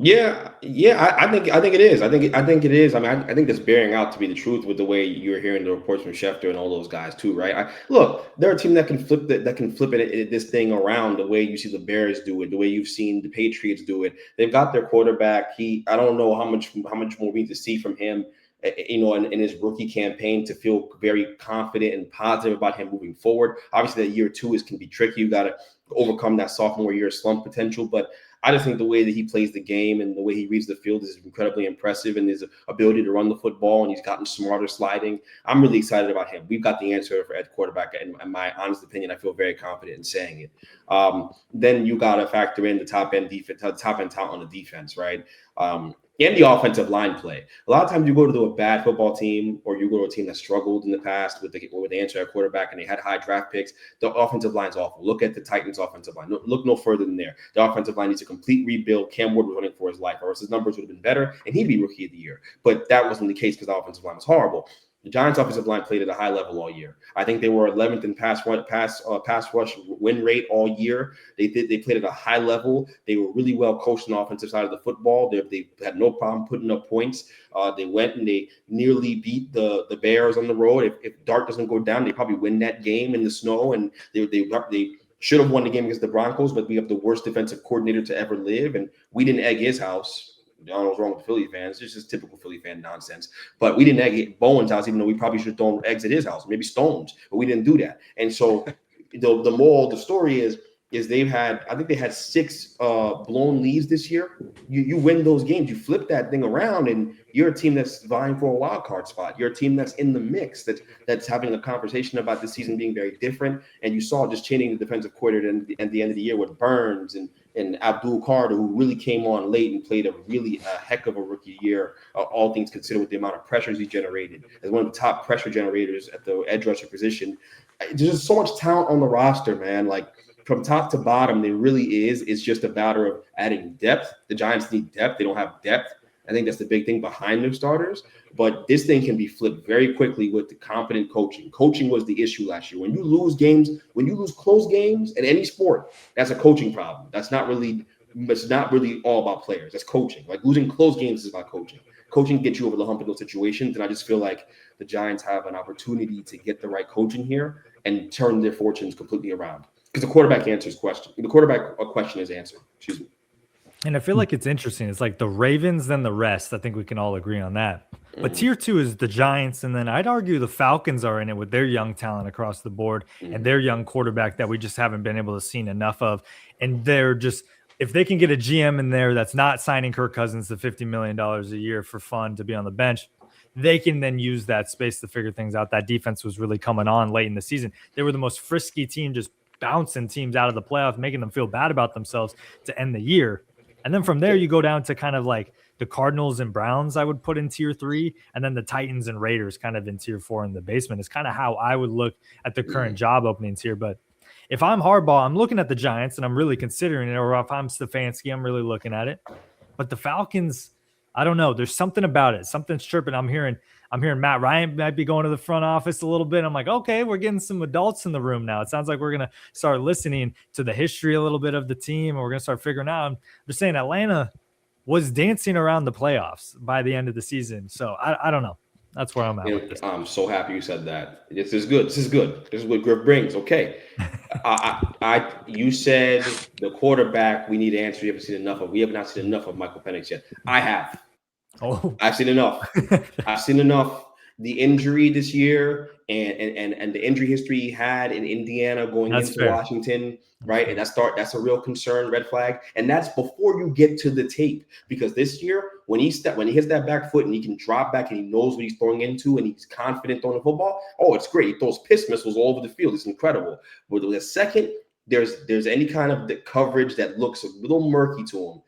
Yeah, I think it is. I think it is. I mean, I think that's bearing out to be the truth with the way you're hearing the reports from Schefter and all those guys too, right? Look, they're a team that can flip this thing around the way you see the Bears do it, the way you've seen the Patriots do it. They've got their quarterback. I don't know how much more we need to see from him, in his rookie campaign to feel very confident and positive about him moving forward. Obviously, that year two can be tricky. You got to overcome that sophomore year slump potential, but I just think the way that he plays the game and the way he reads the field is incredibly impressive, and his ability to run the football, and he's gotten smarter sliding. I'm really excited about him. We've got the answer at quarterback, and in my honest opinion, I feel very confident in saying it. Then you got to factor in the top end talent on the defense, right? And the offensive line play. A lot of times you go to a bad football team, or you go to a team that struggled in the past with the answer at quarterback and they had high draft picks. The offensive line's awful. Look at the Titans' offensive line. Look no further than there. The offensive line needs a complete rebuild. Cam Ward was running for his life, or else his numbers would have been better, and he'd be rookie of the year. But that wasn't the case because the offensive line was horrible. The Giants' offensive line played at a high level all year. I think they were 11th in pass rush win rate all year. They played at a high level. They were really well coached on the offensive side of the football. They had no problem putting up points. They went and they nearly beat the Bears on the road. If Dart doesn't go down, they probably win that game in the snow. And they should have won the game against the Broncos, but we have the worst defensive coordinator to ever live, and we didn't egg his house. I don't know what's wrong with Philly fans. It's just typical Philly fan nonsense. But we didn't egg Bowen's house, even though we probably should have thrown eggs at his house, maybe stones, but we didn't do that. And so the moral of the story is they had 6 blown leads this year. You win those games, you flip that thing around, and you're a team that's vying for a wild card spot. You're a team that's in the mix, that's having a conversation about this season being very different. And you saw just changing the defensive coordinator at the end of the year with Burns and and Abdul Carter, who really came on late and played a heck of a rookie year, all things considered, with the amount of pressures he generated as one of the top pressure generators at the edge rusher position. There's just so much talent on the roster, man. Like from top to bottom, there really is. It's just a matter of adding depth. The Giants need depth. They don't have depth. I think that's the big thing behind their starters. But this thing can be flipped very quickly with the competent coaching. Coaching was the issue last year. When you lose games, when you lose close games in any sport, that's a coaching problem. It's not really all about players. That's coaching. Like losing close games is about coaching. Coaching gets you over the hump in those situations. And I just feel like the Giants have an opportunity to get the right coaching here and turn their fortunes completely around. Because the quarterback question is answered. Excuse me. And I feel like it's interesting. It's like the Ravens, then the rest. I think we can all agree on that. But tier 2 is the Giants. And then I'd argue the Falcons are in it with their young talent across the board and their young quarterback that we just haven't been able to see enough of. And they're just, if they can get a GM in there that's not signing Kirk Cousins the $50 million a year for fun to be on the bench, they can then use that space to figure things out. That defense was really coming on late in the season. They were the most frisky team, just bouncing teams out of the playoffs, making them feel bad about themselves to end the year. And then from there, you go down to kind of like the Cardinals and Browns, I would put in tier 3, and then the Titans and Raiders kind of in tier 4 in the basement. Is kind of how I would look at the current job openings here. But if I'm Harbaugh, I'm looking at the Giants and I'm really considering it. Or if I'm Stefanski, I'm really looking at it. But the Falcons, I don't know. There's something about it. Something's chirping. I'm hearing Matt Ryan might be going to the front office a little bit. I'm like, okay, we're getting some adults in the room now. It sounds like we're going to start listening to the history a little bit of the team, and we're going to start figuring out. I'm just saying Atlanta was dancing around the playoffs by the end of the season. So I don't know. That's where I'm at with this. I'm so happy you said that. This is good. This is what Griff brings. Okay. You said the quarterback we need to answer. We haven't seen enough of. We have not seen enough of Michael Penix yet. I have. Oh, I've seen enough. I've seen enough. The injury this year and the injury history he had in Indiana going into Washington, right? And that's a real concern, red flag. And that's before you get to the tape, because this year when he hits that back foot and he can drop back and he knows what he's throwing into and he's confident throwing the football, oh, it's great. He throws piss missiles all over the field. It's incredible. But the second there's any kind of the coverage that looks a little murky to him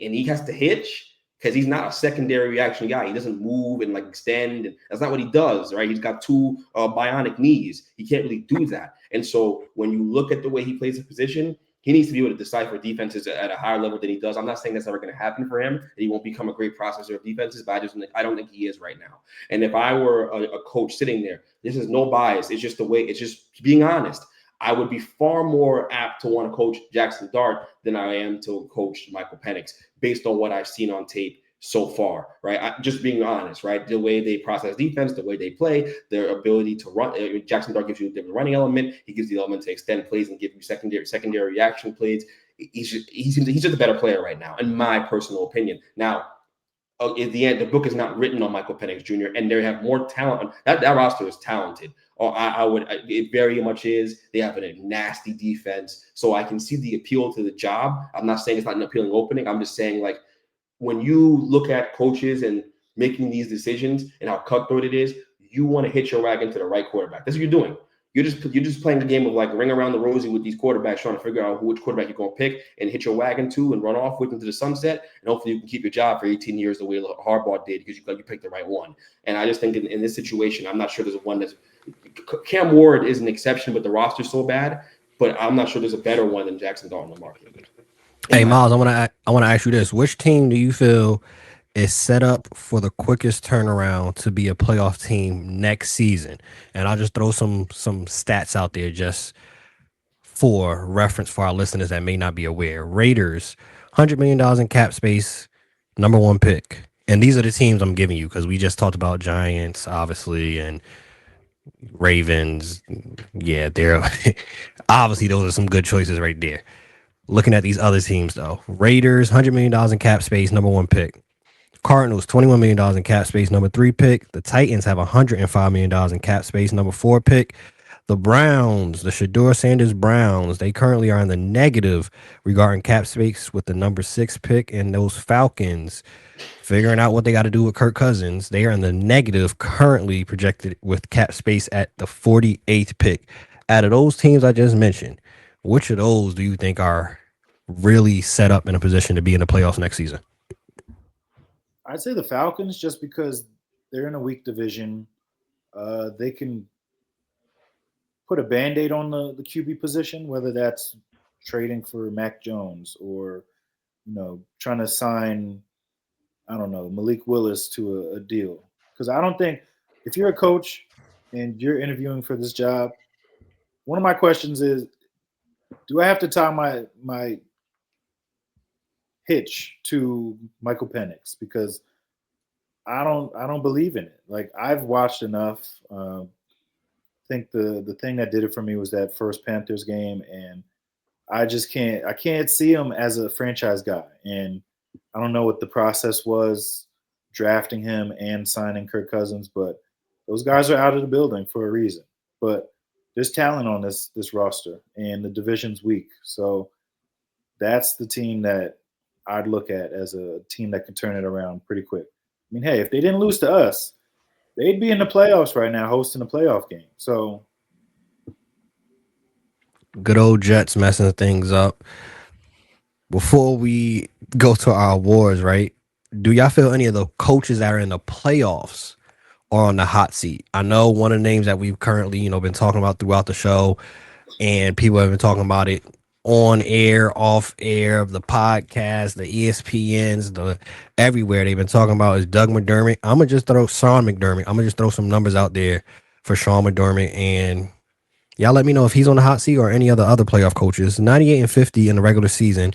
and he has to hitch, because he's not a secondary reaction guy. He doesn't move and like extend. And that's not what he does, right? He's got 2 bionic knees. He can't really do that. And so when you look at the way he plays the position, he needs to be able to decipher defenses at a higher level than he does. I'm not saying that's ever going to happen for him, that he won't become a great processor of defenses, but I don't think he is right now. And if I were a coach sitting there, this is no bias. It's just the way, it's just being honest. I would be far more apt to want to coach Jackson Dart than I am to coach Michael Penix based on what I've seen on tape so far, right? Just being honest, right? The way they process defense, the way they play, their ability to run. Jackson Dart gives you a different running element. He gives you the element to extend plays and give you secondary reaction plays. He's just a better player right now, in my personal opinion. Now, at the end, the book is not written on Michael Penix Jr., and they have more talent. That roster is talented. It very much is. They have a nasty defense, so I can see the appeal to the job. I'm not saying it's not an appealing opening. I'm just saying, like, when you look at coaches and making these decisions and how cutthroat it is, you want to hitch your wagon to the right quarterback. That's what you're doing. You're just playing the game of like ring around the rosy with these quarterbacks, trying to figure out which quarterback you're going to pick and hit your wagon to and run off with into the sunset. And hopefully you can keep your job for 18 years the way Harbaugh did, because you picked the right one. And I just think in this situation, I'm not sure there's one that's – Cam Ward is an exception, but the roster's so bad. But I'm not sure there's a better one than Jackson Dart on the market. Hey, Miles, I want to ask you this. Which team do you feel is set up for the quickest turnaround to be a playoff team next season? And I'll just throw some stats out there just for reference for our listeners that may not be aware. Raiders, $100 million in cap space, number 1 pick. And these are the teams I'm giving you because we just talked about Giants, obviously, and Ravens. Yeah, they're obviously those are some good choices right there. Looking at these other teams, though, Raiders, $100 million in cap space, number 1 pick. Cardinals, $21 million in cap space, number 3 pick. The Titans have $105 million in cap space, number 4 pick. The Browns, the Shedeur Sanders Browns, they currently are in the negative regarding cap space with the number 6 pick. And those Falcons, figuring out what they got to do with Kirk Cousins, they are in the negative currently projected with cap space at the 48th pick. Out of those teams I just mentioned, which of those do you think are really set up in a position to be in the playoffs next season? I'd say the Falcons, just because they're in a weak division. They can put a Band-Aid on the QB position, whether that's trading for Mac Jones or, trying to sign, I don't know, Malik Willis to a deal. Because I don't think if you're a coach and you're interviewing for this job, one of my questions is, do I have to tie my hitch to Michael Penix? Because I don't believe in it. Like, I've watched enough. I think the thing that did it for me was that first Panthers game, and I can't see him as a franchise guy. And I don't know what the process was drafting him and signing Kirk Cousins, but those guys are out of the building for a reason. But there's talent on this roster, and the division's weak. So that's the team that I'd look at as a team that can turn it around pretty quick. I mean, hey, if they didn't lose to us, they'd be in the playoffs right now, hosting a playoff game. So Good old Jets messing things up. Before we go to our awards, right? Do y'all feel any of the coaches that are in the playoffs are on the hot seat? I know one of the names that we've currently, been talking about throughout the show, and people have been talking about it on air, off air, the podcast, the ESPNs, the everywhere they've been talking about is Doug McDermott. I'm gonna just throw Sean McDermott. I'm gonna just throw some numbers out there for Sean McDermott, and y'all let me know if he's on the hot seat or any other playoff coaches. 98-50 in the regular season,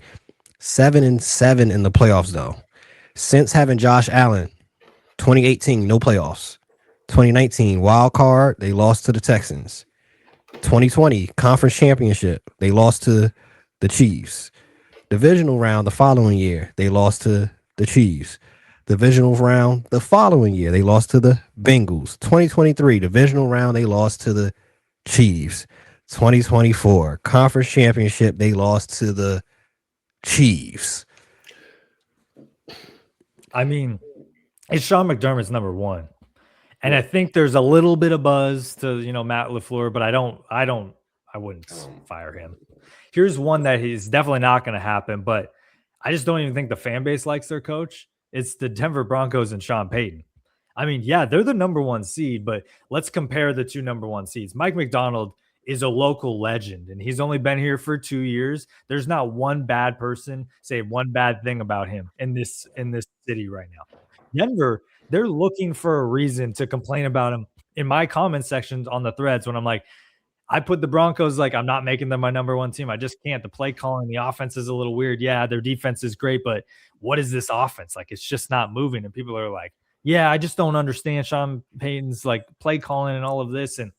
7-7 in the playoffs though. Since having Josh Allen, 2018 no playoffs. 2019 wild card, they lost to the Texans. 2020 conference championship, they lost to the Chiefs. Divisional round the following year, they lost to the Chiefs. Divisional round the following year, they lost to the Bengals. 2023 divisional round, they lost to the Chiefs. 2024 conference championship, they lost to the Chiefs. I mean, it's Sean McDermott's number one. And I think there's a little bit of buzz to, Matt LaFleur, but I wouldn't fire him. Here's one that he's definitely not going to happen, but I just don't even think the fan base likes their coach. It's the Denver Broncos and Sean Payton. I mean, yeah, they're the number one seed, but let's compare the two number one seeds. Mike McDonald is a local legend, and he's only been here for 2 years. There's not one bad person say one bad thing about him in this city right now. Denver, they're looking for a reason to complain about him in my comment sections on the threads when I'm like, I put the Broncos, like, I'm not making them my number one team. I just can't. The play calling, the offense is a little weird. Yeah, their defense is great, but what is this offense? Like, it's just not moving. And people are like, yeah, I just don't understand Sean Payton's like play calling and all of this. And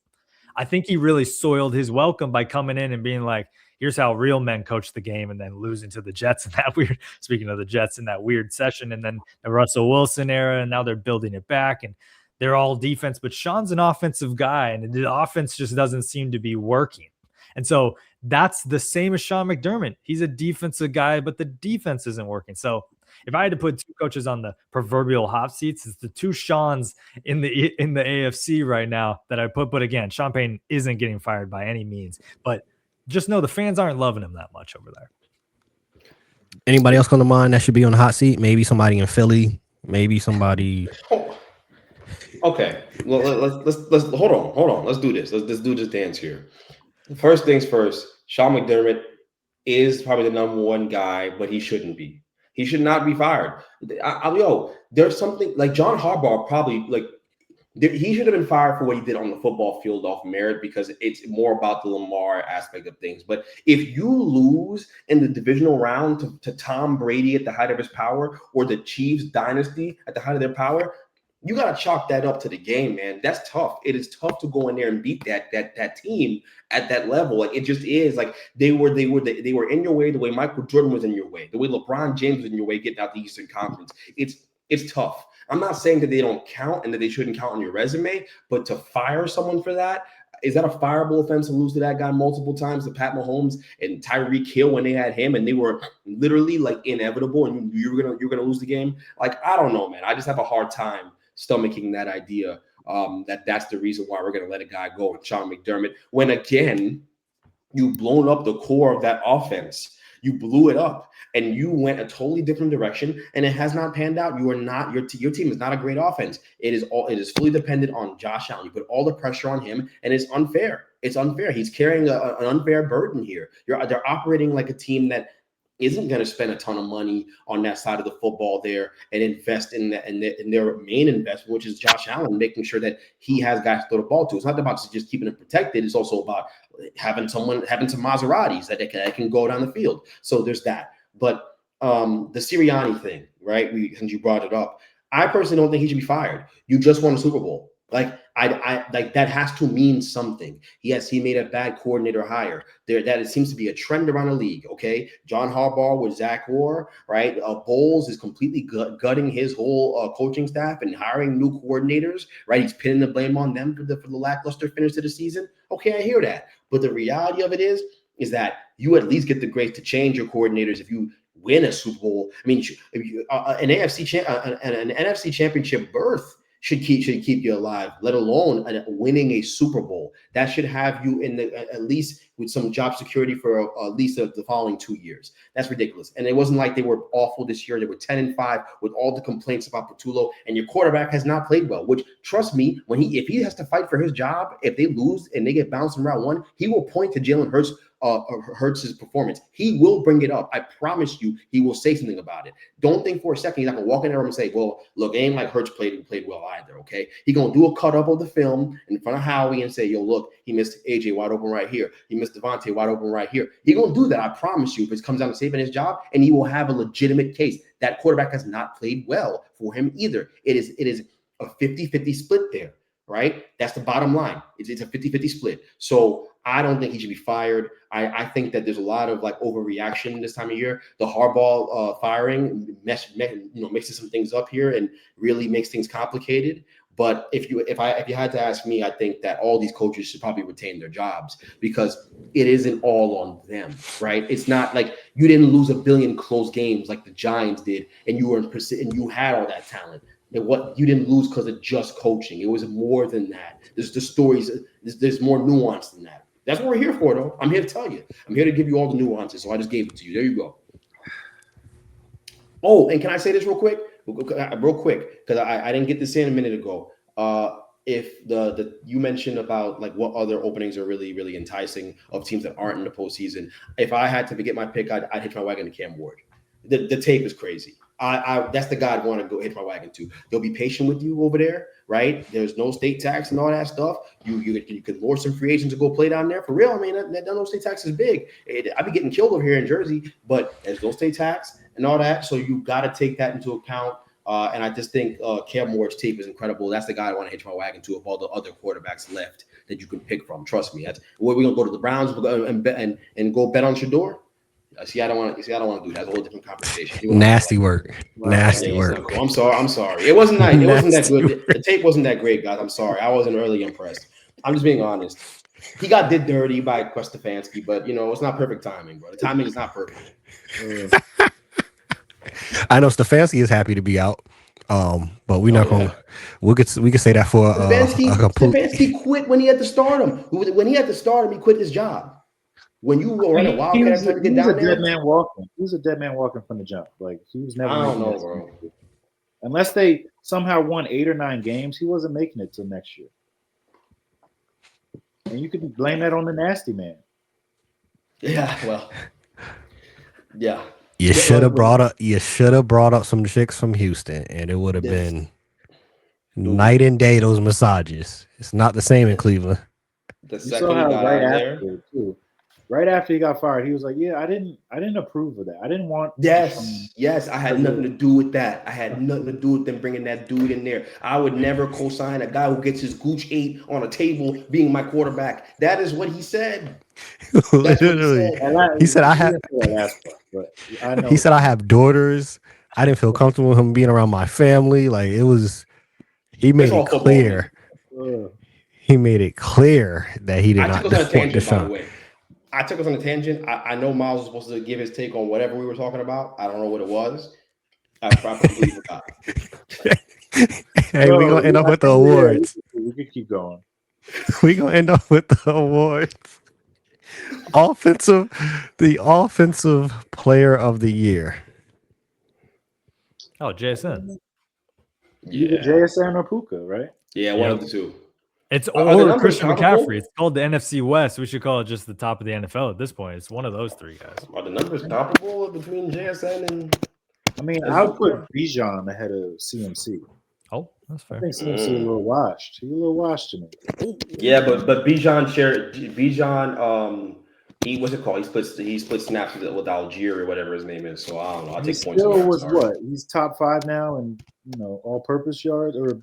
I think he really soiled his welcome by coming in and being like, here's how real men coach the game, and then losing to the Jets in that weird, speaking of the Jets, in that weird session, and then the Russell Wilson era, and now they're building it back, and they're all defense, but Sean's an offensive guy, and the offense just doesn't seem to be working. And so that's the same as Sean McDermott. He's a defensive guy, but the defense isn't working. So if I had to put two coaches on the proverbial hot seats, it's the two Seans in the AFC right now that I put. But again, Sean Payton isn't getting fired by any means, but just know the fans aren't loving him that much over there. Anybody else come to mind that should be on the hot seat? Maybe somebody in Philly. Maybe somebody. Okay, let's hold on. Let's do this. Let's do this dance here. First things first. Sean McDermott is probably the number one guy, but he shouldn't be. He should not be fired. There's something like John Harbaugh probably he should have been fired for what he did on the football field off merit, because it's more about the Lamar aspect of things. But if you lose in the divisional round to Tom Brady at the height of his power, or the Chiefs dynasty at the height of their power, you got to chalk that up to the game, man. That's tough. It is tough to go in there and beat that team at that level. Like, it just is. Like, they were in your way the way Michael Jordan was in your way, the way LeBron James was in your way getting out the Eastern Conference. It's tough. I'm not saying that they don't count and that they shouldn't count on your resume, but to fire someone for that, is that a fireable offense to lose to that guy multiple times, to Pat Mahomes and Tyreek Hill when they had him and they were literally like inevitable and you're gonna lose the game? Like, I don't know, man. I just have a hard time stomaching that idea that's the reason why we're gonna let a guy go, Sean McDermott, when again you've blown up the core of that offense. You blew it up and you went a totally different direction, and it has not panned out. You are not your team is not a great offense. It is fully dependent on Josh Allen. You put all the pressure on him, and it's unfair. It's unfair. He's carrying an unfair burden here. They're operating like a team that isn't going to spend a ton of money on that side of the football there and invest in their main investment, which is Josh Allen, making sure that he has guys to throw the ball to. It's not about just keeping him protected. It's also about having some Maseratis that can go down the field. So there's that. But the Sirianni thing, right? Since you brought it up, I personally don't think he should be fired. You just won a Super Bowl. Like I like that has to mean something. Yes, he made a bad coordinator hire. It seems to be a trend around the league. Okay, John Harbaugh with Zach Orr, right? Bowles is completely gutting his whole coaching staff and hiring new coordinators. Right, he's pinning the blame on them for the lackluster finish to the season. Okay, I hear that, but the reality of it is that you at least get the grace to change your coordinators if you win a Super Bowl. I mean, an NFC championship berth should keep you alive, let alone winning a Super Bowl. That should have you in at least with some job security for at least the following 2 years. That's ridiculous. And it wasn't like they were awful this year. They were 10-5 with all the complaints about Patullo, and your quarterback has not played well. Which, trust me, if he has to fight for his job, if they lose and they get bounced in round one, he will point to Jalen Hurts. Hurts his performance. He will bring it up. I promise you, he will say something about it. Don't think for a second he's not gonna walk in there and say, "Well, look, it ain't like Hurts played well either." Okay, he gonna do a cut up of the film in front of Howie and say, "Yo, look, he missed AJ wide open right here. He missed Devontae wide open right here." He gonna do that. I promise you. If it comes down to saving his job, and he will have a legitimate case. That quarterback has not played well for him either. It is a 50-50 split there. Right? That's the bottom line. It's a 50-50 split. So I don't think he should be fired. I think that there's a lot of like overreaction this time of year. The Harbaugh firing mixes some things up here and really makes things complicated. But if you had to ask me, I think that all these coaches should probably retain their jobs because it isn't all on them, right? It's not like you didn't lose a billion close games like the Giants did, and you had all that talent. And what you didn't lose because of just coaching. It was more than that. There's the stories. There's more nuance than that. That's what we're here for, though. I'm here to tell you. I'm here to give you all the nuances. So I just gave it to you. There you go. Oh, and can I say this real quick? Because I didn't get this in a minute ago. If you mentioned about like what other openings are really, really enticing of teams that aren't in the postseason. If I had to get my pick, I'd hitch my wagon to Cam Ward. The tape is crazy. That's the guy I'd want to go hitch my wagon to. They'll be patient with you over there, right? There's no state tax and all that stuff. You could lure some free agents to go play down there for real. I mean, that no state tax is big. I'd be getting killed over here in Jersey, but there's no state tax and all that. So you got to take that into account. And I just think Cam Ward's tape is incredible. That's the guy I want to hitch my wagon to of all the other quarterbacks left that you can pick from. Trust me. That's where we're gonna go to the Browns and go bet on Shador. See, I don't want to do that. That's a whole different conversation. Nasty work. Nasty work. Cool. I'm sorry. It wasn't nice. It wasn't that good. The tape wasn't that great, guys. I'm sorry. I wasn't really impressed. I'm just being honest. He did dirty by Stefanski, but it's not perfect timing, bro. The timing is not perfect. I know Stefanski is happy to be out. But we're not going. We could say that for Stefanski quit when he had to start him. When he had to start him, he quit his job. When you were running Wildcat, to get down there, he was a dead man walking from the jump. Like he was never. I don't know, bro. Unless they somehow won 8 or 9 games, he wasn't making it till next year. And you could blame that on the nasty man. Yeah, well, yeah. You should have brought up some chicks from Houston, and it would have been night and day. Those massages. It's not the same in Cleveland. The second he got out there, too. Right after he got fired, he was like, "Yeah, I didn't approve of that. I didn't want." Yes, I had nothing to do with that. I had nothing to do with them bringing that dude in there. I would never co-sign a guy who gets his gooch 8 on a table being my quarterback. That is what he said. Literally, he said, "I have." He said, "I have daughters. I didn't feel comfortable with him being around my family. Like it was." He made it clear. He made it clear that he did not support the show. I took us on a tangent. I know Miles was supposed to give his take on whatever we were talking about. I don't know what it was. I probably forgot. Hey, we're going to end up with the awards. We could keep going. We're going to end up with the awards. the offensive player of the year. Oh, JSN. Either JSN or Puka, right? Yeah, one of the two. It's Are the or numbers Christian comparable? McCaffrey. It's called the NFC West. We should call it just the top of the NFL at this point. It's one of those three guys. Are the numbers comparable between JSN and? I mean, I would put Bijan ahead of CMC. Oh, that's I fair. think CMC a little washed. He's a little washed to me. Yeah, but Bijan he what's it called? He split snaps with Algier or whatever his name is. So I don't know. I'll He take points. still on that, was sorry. what? He's top 5 now in all-purpose yards or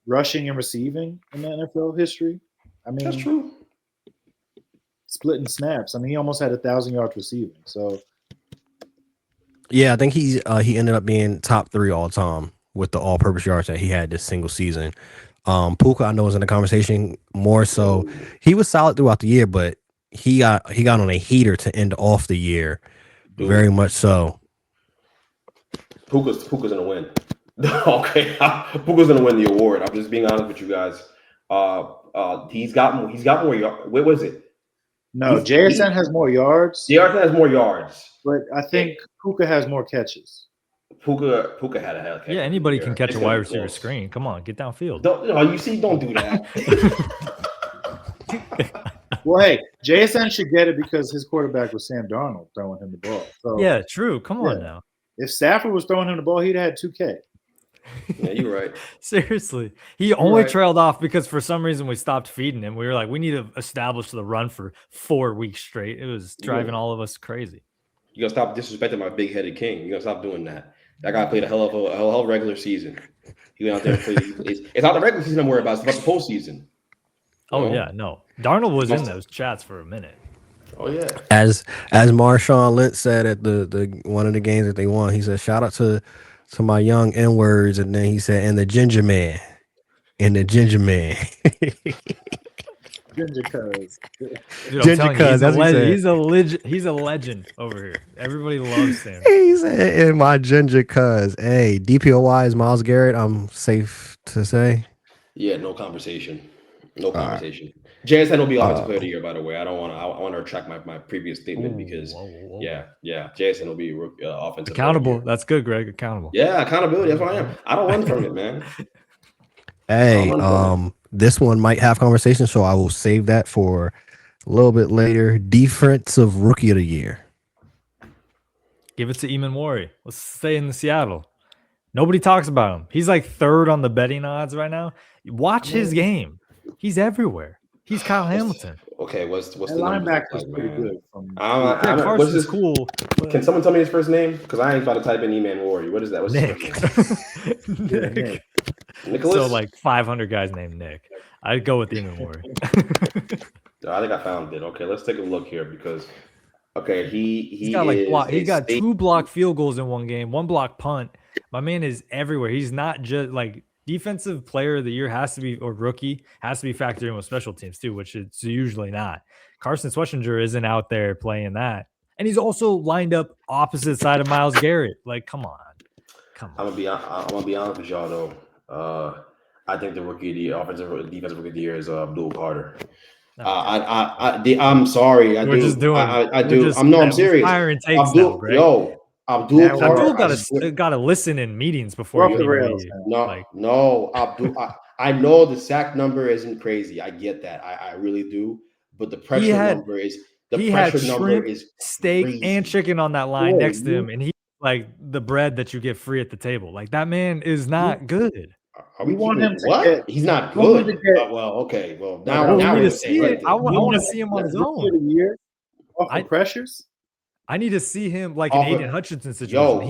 rushing and receiving in the NFL history. I mean, That's true. Splitting snaps. I mean, he almost had 1,000 yards receiving. So Yeah, I think he ended up being top 3 all time with the all-purpose yards that he had this single season. Puka, I know, was in the conversation more so. He was solid throughout the year, but he got on a heater to end off the year, very much so. Puka's gonna win. Okay, Puka's gonna win the award. I'm just being honest with you guys. He's got more yards. What was it? no, JSN has more yards, JSN has more yards, but I think Puka has more catches. Puka had a hell. Yeah, anybody can catch a wide receiver screen. Come on, get downfield. Don't do that. Well, hey, JSN should get it because his quarterback was Sam Darnold throwing him the ball. So Yeah, true. Come on now. if Stafford was throwing him the ball, he'd have had 2K. Yeah, you're right. Seriously. He only right. trailed off because for some reason we stopped feeding him. We were like, we need to establish the run for 4 weeks straight. It was driving all of us crazy. You gotta stop disrespecting my big-headed king. You gotta stop doing that. That guy played a hell of a regular season. He went out there and played. It's not the regular season I'm worried about. It's about the postseason. Oh yeah, no. Darnold was in those chats for a minute. Oh yeah. As Marshawn Lynch said at the one of the games that they won, he said, "Shout out to my young N-words," and then he said, "And the ginger man, Ginger Cuz. Dude, Ginger Cuz, that's what he said. He's a legend over here. Everybody loves him. He said, "And my ginger cuz." Hey, DPOY is Myles Garrett. I'm safe to say. Yeah, no conversation. No conversation. JSN will be offensive player of the year, by the way. I want to retract my previous statement because yeah, JSN will be offensive accountable. That's good, Greg. Accountable. Yeah, accountability. That's what I am. I don't run from it, man. Hey, this one might have conversation, so I will save that for a little bit later. Defensive rookie of the year. Give it to Eamon Wari. Let's stay in Seattle. Nobody talks about him. He's like 3rd on the betting odds right now. Watch his game. He's everywhere. He's Kyle Hamilton. Okay, what's the linebacker is like, pretty man? good. Carson's cool. Can someone tell me his first name? Because I ain't about to type in Eman Wari. What is that? What's Nick. his first name? Nick. Nicholas? So like 500 guys named Nick. I'd go with Eamon Wari. I think I found it. Okay, let's take a look here because he's got he got 2 blocked field goals in one game, 1 block punt. My man is everywhere. He's not just like defensive player of the year has to be, or rookie has to be factored in with special teams too, which it's usually not. Carson Schwarzenegger isn't out there playing that. And he's also lined up opposite side of Myles Garrett. Like, come on. I'm gonna be honest with y'all though. I think the rookie of the year, defensive rookie of the year is Abdul Carter. I'm sorry. I do. I'm serious. Fire and takes now, Greg. Abdul Carter got to listen in meetings before No, Abdul. I know the sack number isn't crazy. I get that. I really do. But the pressure number is steak crazy. and chicken on that line next to him, and he like the bread that you get free at the table. Like that man is not good. We want him to what? He's not good. Okay. Well, now we need to see it. I want to see him on his own. Off pressures. I need to see him like an Aiden Hutchinson situation. I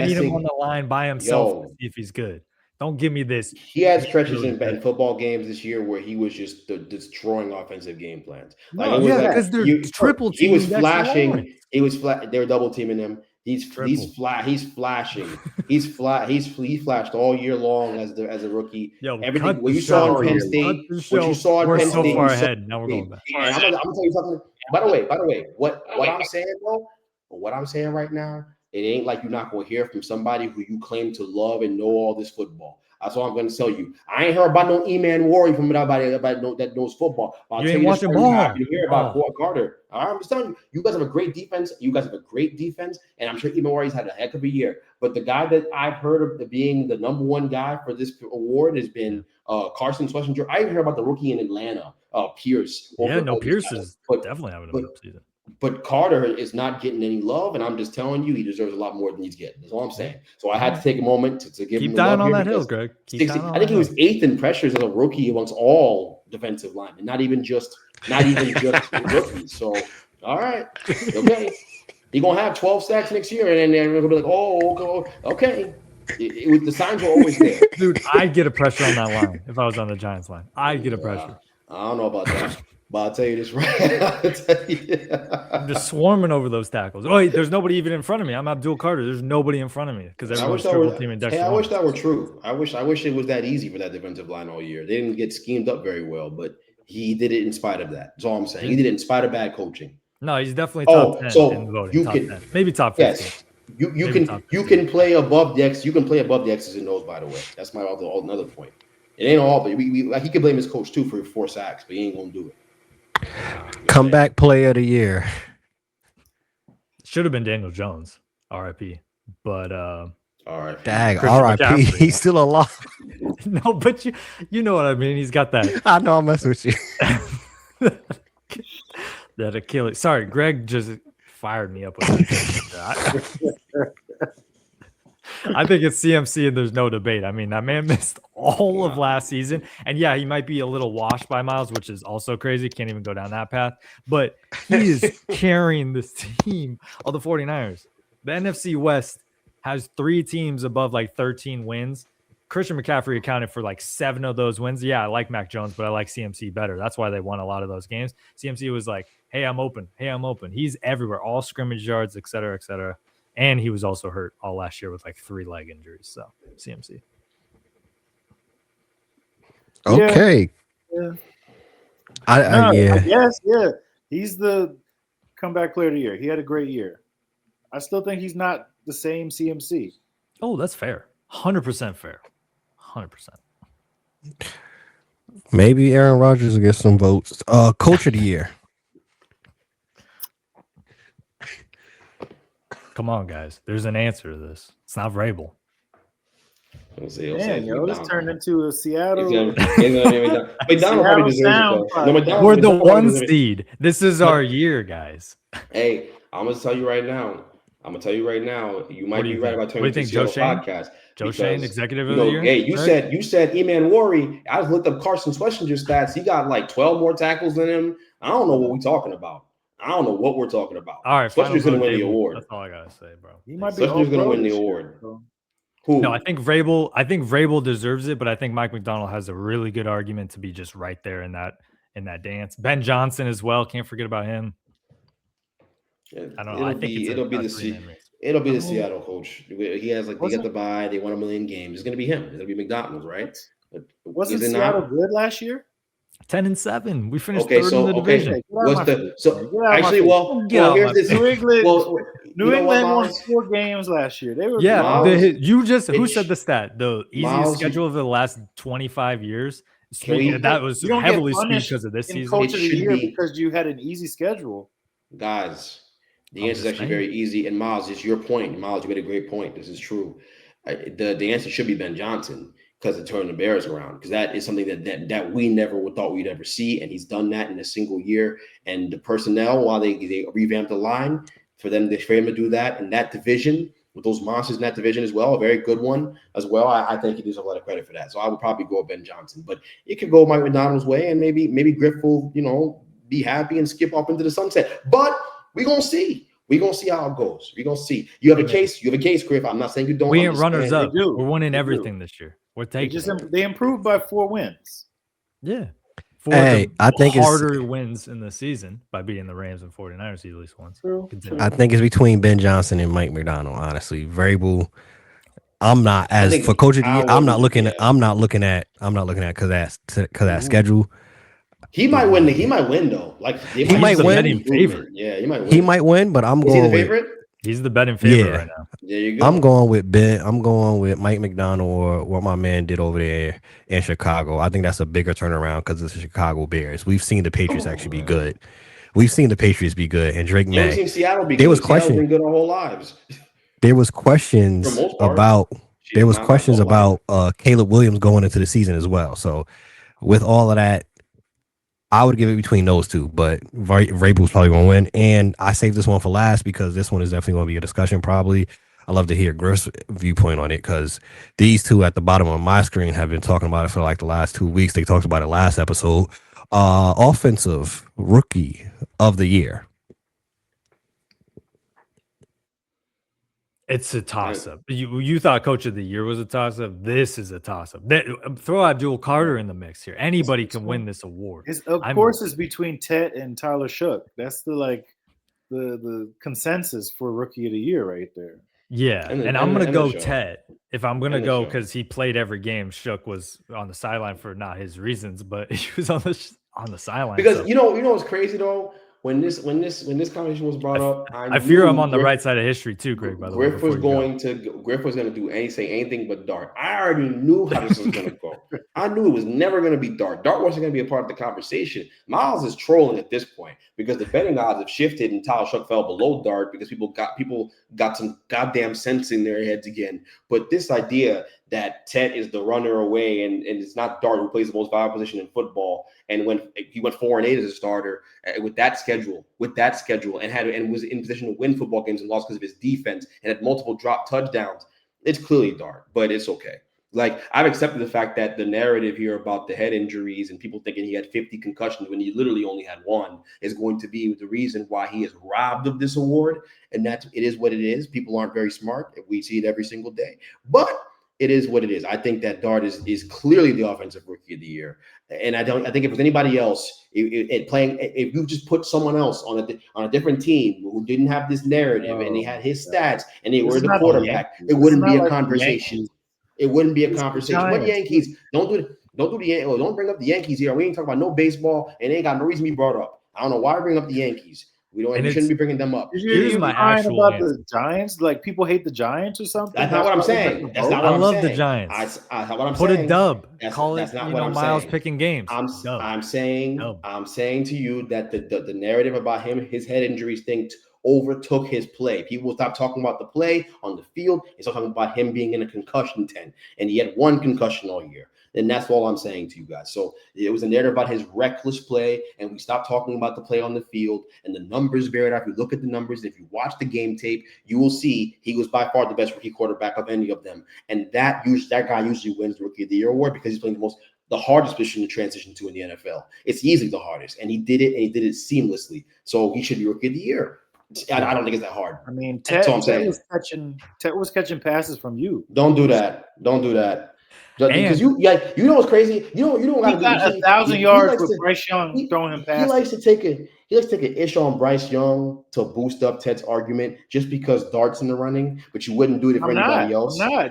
need him on the line by himself to see if he's good. Don't give me this. He had stretches in football games this year where he was just destroying offensive game plans. Because they're triple teaming. He was flashing. He was flat. They were double teaming him. He's flashing. He flashed all year long as a rookie. Everything what you saw in Penn State. What you saw in Penn State. We're so far ahead. Now we're going back. I'm gonna tell you something. By the way, what I'm saying though, what I'm saying right now, it ain't like you're not gonna hear from somebody who you claim to love and know all this football. That's all I'm going to tell you. I ain't heard about no E-Man Warrior from nobody that knows football. But I'll You tell ain't you watching this, ball. you happy to hear about Carter. All right, I'm just telling you, you guys have a great defense. And I'm sure E-Man Warrior's had a heck of a year. But the guy that I've heard of being the number one guy for this award has been Carson Schlesinger. I even heard about the rookie in Atlanta, Pierce. Pierce is definitely having a good season. But Carter is not getting any love, and I'm just telling you, he deserves a lot more than he's getting. That's all I'm saying. So I had to take a moment to give him the love on here that hill, Greg. I think he was 8th in pressures as a rookie amongst all defensive linemen, not even just rookies. So, all right, okay. He's gonna have 12 sacks next year, and then we're gonna be like, oh, okay. The signs were always there. Dude, I'd get a pressure on that line if I was on the Giants line. I'd get a pressure. I don't know about that. But I'll tell you this right. I'm just swarming over those tackles. Oh, wait, there's nobody even in front of me. I'm Abdul Carter. There's nobody in front of me because everyone's triple teaming Dexter. I wish that were true. I wish it was that easy for that defensive line all year. They didn't get schemed up very well, but he did it in spite of that. That's all I'm saying. He did it in spite of bad coaching. No, he's definitely top 10 in the voting. Top 10. Maybe top 15. Yes. You can play above the X. You can play above the X's and O's, by the way. That's my another point. It ain't all, but he could blame his coach too for 4 sacks, but he ain't gonna do it. Comeback player of the year. Should have been Daniel Jones, RIP. But RIP. Dang, RIP. He's still alive. No, but you know what I mean. He's got that. I know, I'm messing with you. That Achilles. Sorry, Greg just fired me up with that. I think it's CMC and there's no debate. I mean, that man missed all of last season. And yeah, he might be a little washed by Miles, which is also crazy. Can't even go down that path. But he is carrying this team of the 49ers. The NFC West has 3 teams above like 13 wins. Christian McCaffrey accounted for like 7 of those wins. Yeah, I like Mac Jones, but I like CMC better. That's why they won a lot of those games. CMC was like, hey, I'm open. He's everywhere. All scrimmage yards, et cetera, et cetera. And he was also hurt all last year with like 3 leg injuries. So CMC. Okay. Yeah. Yeah. Yeah. He's the comeback player of the year. He had a great year. I still think he's not the same CMC. Oh, that's fair. 100% fair. 100%. Maybe Aaron Rodgers will get some votes. Coach of the year. Come on, guys. There's an answer to this. It's not Vrabel. Man, this turned into a Seattle. McDonald probably deserves it. We're the 1 seed. This is our year, guys. Hey, I'm gonna tell you right now. You might be right about turning to Seattle podcast. Joe Shane, executive of the year. Hey, you said E-Man Worry. I just looked up Carson Schlesinger's stats. He got like 12 more tackles than him. I don't know what we're talking about. All right, Schlesinger's gonna win the award. That's all I gotta say, bro. He might be Schlesinger's gonna win the award. Who? No, I think Vrabel deserves it, but I think Mike McDonald has a really good argument to be just right there in that dance. Ben Johnson as well. Can't forget about him. I don't know. It'll be the Seattle coach. He has they got the bye. They won 1 million games. It's gonna be him. It'll be McDonald, right? Wasn't Seattle good last year? 10-7. We finished third in the division. Here's this. New England won 4 games last year. They were who said the stat? The easiest schedule of the last 25 years. That was heavily skewed because of this season. Coach of the year because you had an easy schedule. Guys, the answer is actually very easy. And Miles, it's your point. Miles, you made a great point. This is true. The answer should be Ben Johnson because it turned the Bears around. Because that is something that we never thought we'd ever see, and he's done that in a single year. And the personnel, while they revamped the line, for him to do that in that division with those monsters in that division as well, a very good one as well. I think he deserves a lot of credit for that. So I would probably go with Ben Johnson, but it could go Mike McDonald's way, and maybe Griff will be happy and skip off into the sunset. But we're gonna see. We're gonna see how it goes. We're gonna see. You have a case, Griff. I'm not saying you don't. We ain't runners up. We're winning everything this year. We're taking. They improved by 4 wins. Yeah. I think harder wins in the season by beating the Rams and 49ers at least once. I think it's between Ben Johnson and Mike McDonald. Honestly, Vrabel. I'm not for coach of the year. I'm not looking at because that schedule. He might win. He might win though. He might win. Yeah, he might win. He might win, but I'm going the favorite. He's the betting favorite Yeah. right now. There you go. I'm going with Ben. I'm going with Mike McDonald or what my man did over there in Chicago. I think that's a bigger turnaround because it's the Chicago Bears. We've seen the Patriots actually be good. We've seen the Patriots be good, and Drake Yeah, we've May. seen Seattle be There was good. Seattle's question. been good our whole lives. There was For the questions most part. about. Shit, There was not questions whole life. about Caleb Williams going into the season as well. So with all of that, I would give it between those two, but Vrabel's probably going to win. And I saved this one for last because this one is definitely going to be a discussion. Probably, I love to hear Griff's viewpoint on it because these two at the bottom of my screen have been talking about it for like the last 2 weeks. They talked about it last episode. Offensive rookie of the year. It's a toss-up. You thought Coach of the Year was a toss-up. This is a toss-up. Throw Abdul Carter in the mix here. Anybody can win this award. Of course, it's between Tet and Tyler Shook. That's the consensus for Rookie of the Year right there. Yeah, and I'm gonna go Tet. If I'm gonna go because he played every game. Shook was on the sideline for not his reasons, but he was on the sideline. Because you know what's crazy though? When this conversation was brought up, I fear I'm on the right side of history too, Greg. By the way, Griff was going to say anything but dart. I already knew how this was going to go. I knew it was never going to be dart. Dart wasn't going to be a part of the conversation. Miles is trolling at this point because the betting odds have shifted and Tyler Shook fell below dart because people got some goddamn sense in their heads again. But this idea that Tet is the runner away and it's not Dart who plays the most valuable position in football. And when he went 4-8 as a starter with that schedule, and was in position to win football games and lost because of his defense and had multiple drop touchdowns, it's clearly Dart, but it's okay. Like, I've accepted the fact that the narrative here about the head injuries and people thinking he had 50 concussions when he literally only had one is going to be the reason why he is robbed of this award. And it is what it is. People aren't very smart. We see it every single day. But it is what it is. I think that Dart is clearly the offensive rookie of the year, and I think if it was anybody else, if you just put someone else on a different team who didn't have this narrative and he had his stats and they were the quarterback, it wouldn't be a conversation. It wouldn't be a conversation. What Yankees? Don't bring up the Yankees here. We ain't talking about no baseball, and they ain't got no reason to be brought up. I don't know why we bring up the Yankees. We shouldn't be bringing them up. Here's my actual about the Giants. Like, people hate the Giants or something. That's not what I'm saying. That's not what I'm saying. I love the Giants. What I'm Put saying. A dub. Call it. That's not what I'm Miles saying. Picking games. I'm saying to you that the narrative about him, his head injuries thing overtook his play. People stop talking about the play on the field and start talking about him being in a concussion tent. And he had one concussion all year. And that's all I'm saying to you guys. So it was a narrative about his reckless play, and we stopped talking about the play on the field, and the numbers bear it out. If you look at the numbers, if you watch the game tape, you will see he was by far the best rookie quarterback of any of them. And that guy usually wins the Rookie of the Year award because he's playing the hardest position to transition to in the NFL. It's easily the hardest, and he did it seamlessly. So he should be Rookie of the Year. I don't think it's that hard. I mean, Tet was catching passes from you. Don't do that. Because you know what's crazy. You don't got 1,000 yards with Bryce Young throwing him passes. He likes to take an ish on Bryce Young to boost up Ted's argument just because Dart's in the running, but you wouldn't do it for anybody else. I'm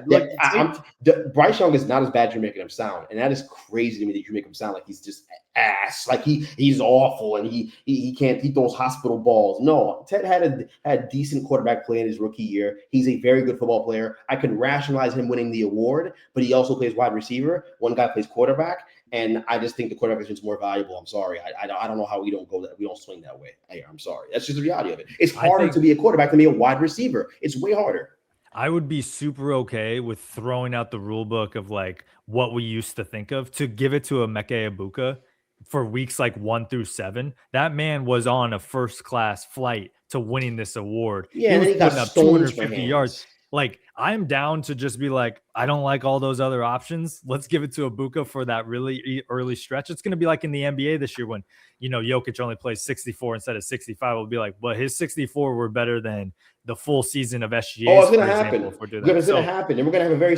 not. Bryce Young is not as bad as you're making him sound, and that is crazy to me that you make him sound like he's just ass, like he's awful and he throws hospital balls. No, Ted had decent quarterback play in his rookie year. He's a very good football player. I can rationalize him winning the award, but he also plays wide receiver. One guy plays quarterback, and I just think the quarterback is more valuable. I'm sorry, I don't know how we don't go that. We don't swing that way. I'm sorry. That's just the reality of it. It's harder to be a quarterback than be a wide receiver. It's way harder. I would be super okay with throwing out the rule book of like what we used to think of to give it to a Meke Ibuka for weeks like 1 through 7. That man was on a first class flight to winning this award. Yeah, he was got putting up 250 yards. Like, I'm down to just be like, I don't like all those other options. Let's give it to Ibuka for that really early stretch. It's going to be like in the NBA this year when, Jokic only plays 64 instead of 65. It'll be like, but his 64 were better than the full season of SGA. Oh, it's going to happen. It's going to happen. And we're going to have a very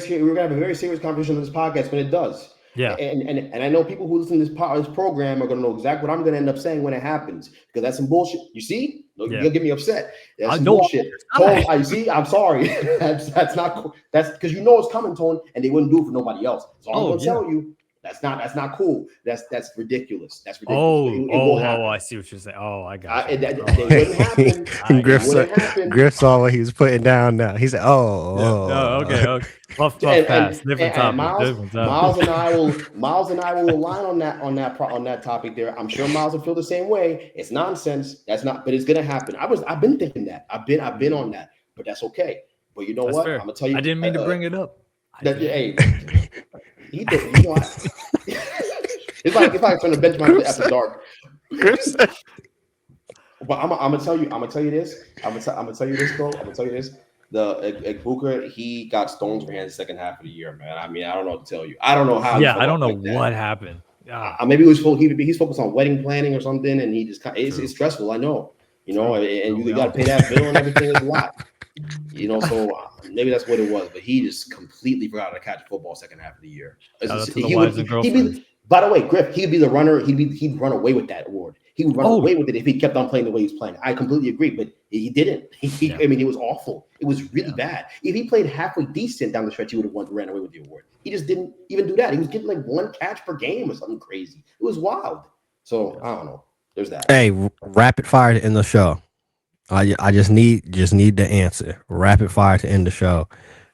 serious conversation on this podcast when it does. Yeah. And I know people who listen to this program are going to know exactly what I'm going to end up saying when it happens, because that's some bullshit. You see? You'll get me upset. That's some bullshit. Tone, I see. I'm sorry. that's because it's coming, Tone, and they wouldn't do it for nobody else. So I'm going to tell you. That's not cool. That's ridiculous. That's ridiculous. It won't happen. I see what you're saying. Oh, I got you. It wouldn't happen. Griff saw what he was putting down now. He said, Okay. Puff pass. Different topic. Miles and I will align on that topic there. I'm sure Miles will feel the same way. It's nonsense. But it's gonna happen. I've been thinking that. I've been on that, but that's okay. But you know what? Fair. I'm gonna tell you. I didn't mean to bring it up. Hey, he did. You know, it's like from the bench after dark. But I'm gonna tell you this. I'm gonna tell you this. The Booker, he got stones for hands the second half of the year, man. I mean, I don't know what to tell you. I don't know how. Yeah, I don't know what happened. Maybe he's focused on wedding planning or something, and he just it's stressful. I know, you know, and you got to pay that bill and everything is a lot. You know, so maybe that's what it was. But he just completely forgot to catch football second half of the year. By the way, Griff, he'd be the runner. He'd run away with that award. He would run away with it if he kept on playing the way he's playing. I completely agree, but he didn't. I mean, it was awful. It was really bad. If he played halfway decent down the stretch, he would have ran away with the award. He just didn't even do that. He was getting like one catch per game or something crazy. It was wild. So I don't know. There's that. Hey, rapid fire to end the show. I just need the answer. Rapid fire to end the show,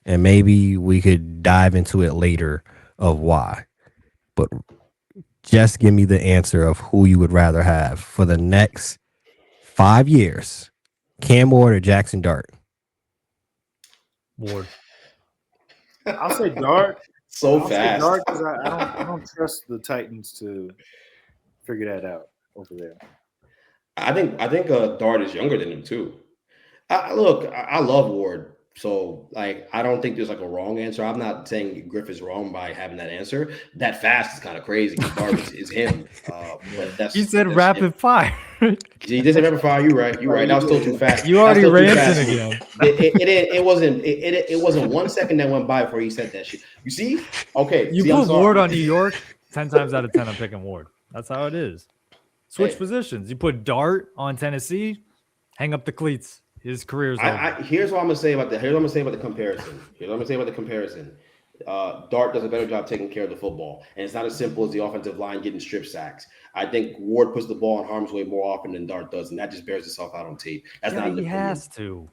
and maybe we could dive into it later of why. But just give me the answer of who you would rather have for the next 5 years: Cam Ward or Jackson Dart. Ward. I'll say Dart. Fast. Say Dart because I don't trust the Titans to figure that out over there. I think Dart is younger than him too. I love Ward, so like I don't think there's like a wrong answer. I'm not saying Griff is wrong by having that answer. That fast is kind of crazy. Dart is him. But he said rapid fire. He did say rapid fire. You're right. That was still too fast. You already ranted again. It wasn't 1 second that went by before he said that shit. You see? Okay. You put Ward on New York. 10 times out of 10, I'm picking Ward. That's how it is. Switch positions. You put Dart on Tennessee, hang up the cleats. His career's over. Here's what I'm gonna say about the comparison. Dart does a better job taking care of the football, and it's not as simple as the offensive line getting strip sacks. I think Ward puts the ball in harm's way more often than Dart does, and that just bears itself out on tape. That's not. He has to.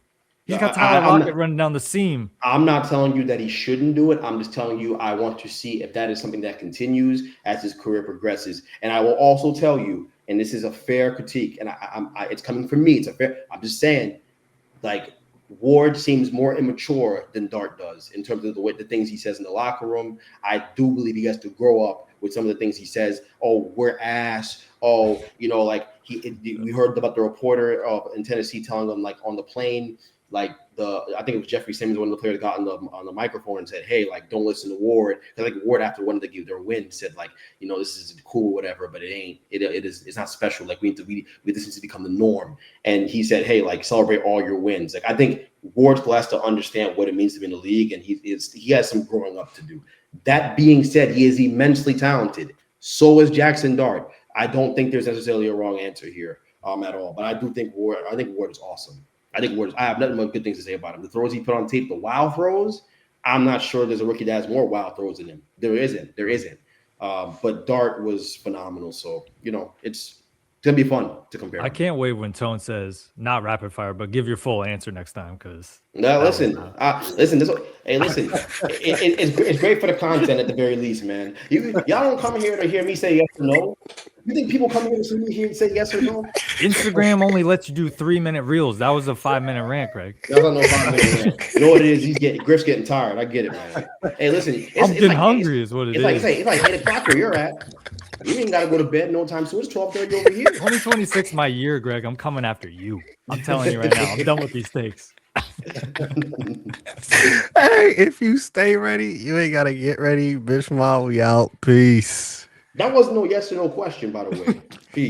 He's got Tyler Lockett running down the seam. I'm not telling you that he shouldn't do it. I'm just telling you I want to see if that is something that continues as his career progresses. And I will also tell you, and this is a fair critique, and it's coming from me. I'm just saying, like, Ward seems more immature than Dart does in terms of the things he says in the locker room. I do believe he has to grow up with some of the things he says. Oh, we're ass. Oh, you know, like we heard about the reporter in Tennessee telling him, like, on the plane, like I think it was Jeffrey Simmons, one of the players, got on the microphone and said, "Hey, like, don't listen to Ward." Because like Ward, after one of their win, said, like, you know, this is cool, whatever, but it's not special. Like, this needs to become the norm. And he said, "Hey, like, celebrate all your wins." Like, I think Ward's blessed to understand what it means to be in the league, and he has some growing up to do. That being said, he is immensely talented. So is Jackson Dart. I don't think there's necessarily a wrong answer here at all. But I do think Ward is awesome. I have nothing but good things to say about him. The throws he put on tape, the wow throws, I'm not sure there's a rookie that has more wow throws than him. There isn't. But Dart was phenomenal. So, you know, it's going to be fun to compare. I can't wait when Tone says, not rapid fire, but give your full answer next time. Because listen. It's great for the content at the very least, man. Y'all don't come here to hear me say yes or no. You think people come here to see me say yes or no? Instagram only lets you do 3-minute reels. That was a 5-minute rant, Greg. That's not no 5-minute rant. You know what it is? Griff's getting tired. I get it, man. Hey, listen. I'm getting hungry is what it is. It's like 8 o'clock where you're at. You ain't got to go to bed no time soon. It's 12:30 over here. 2026 my year, Greg. I'm coming after you. I'm telling you right now. I'm done with these takes. Hey, if you stay ready, you ain't got to get ready. Bitch, we out. Peace. That wasn't no yes or no question, by the way. Peace.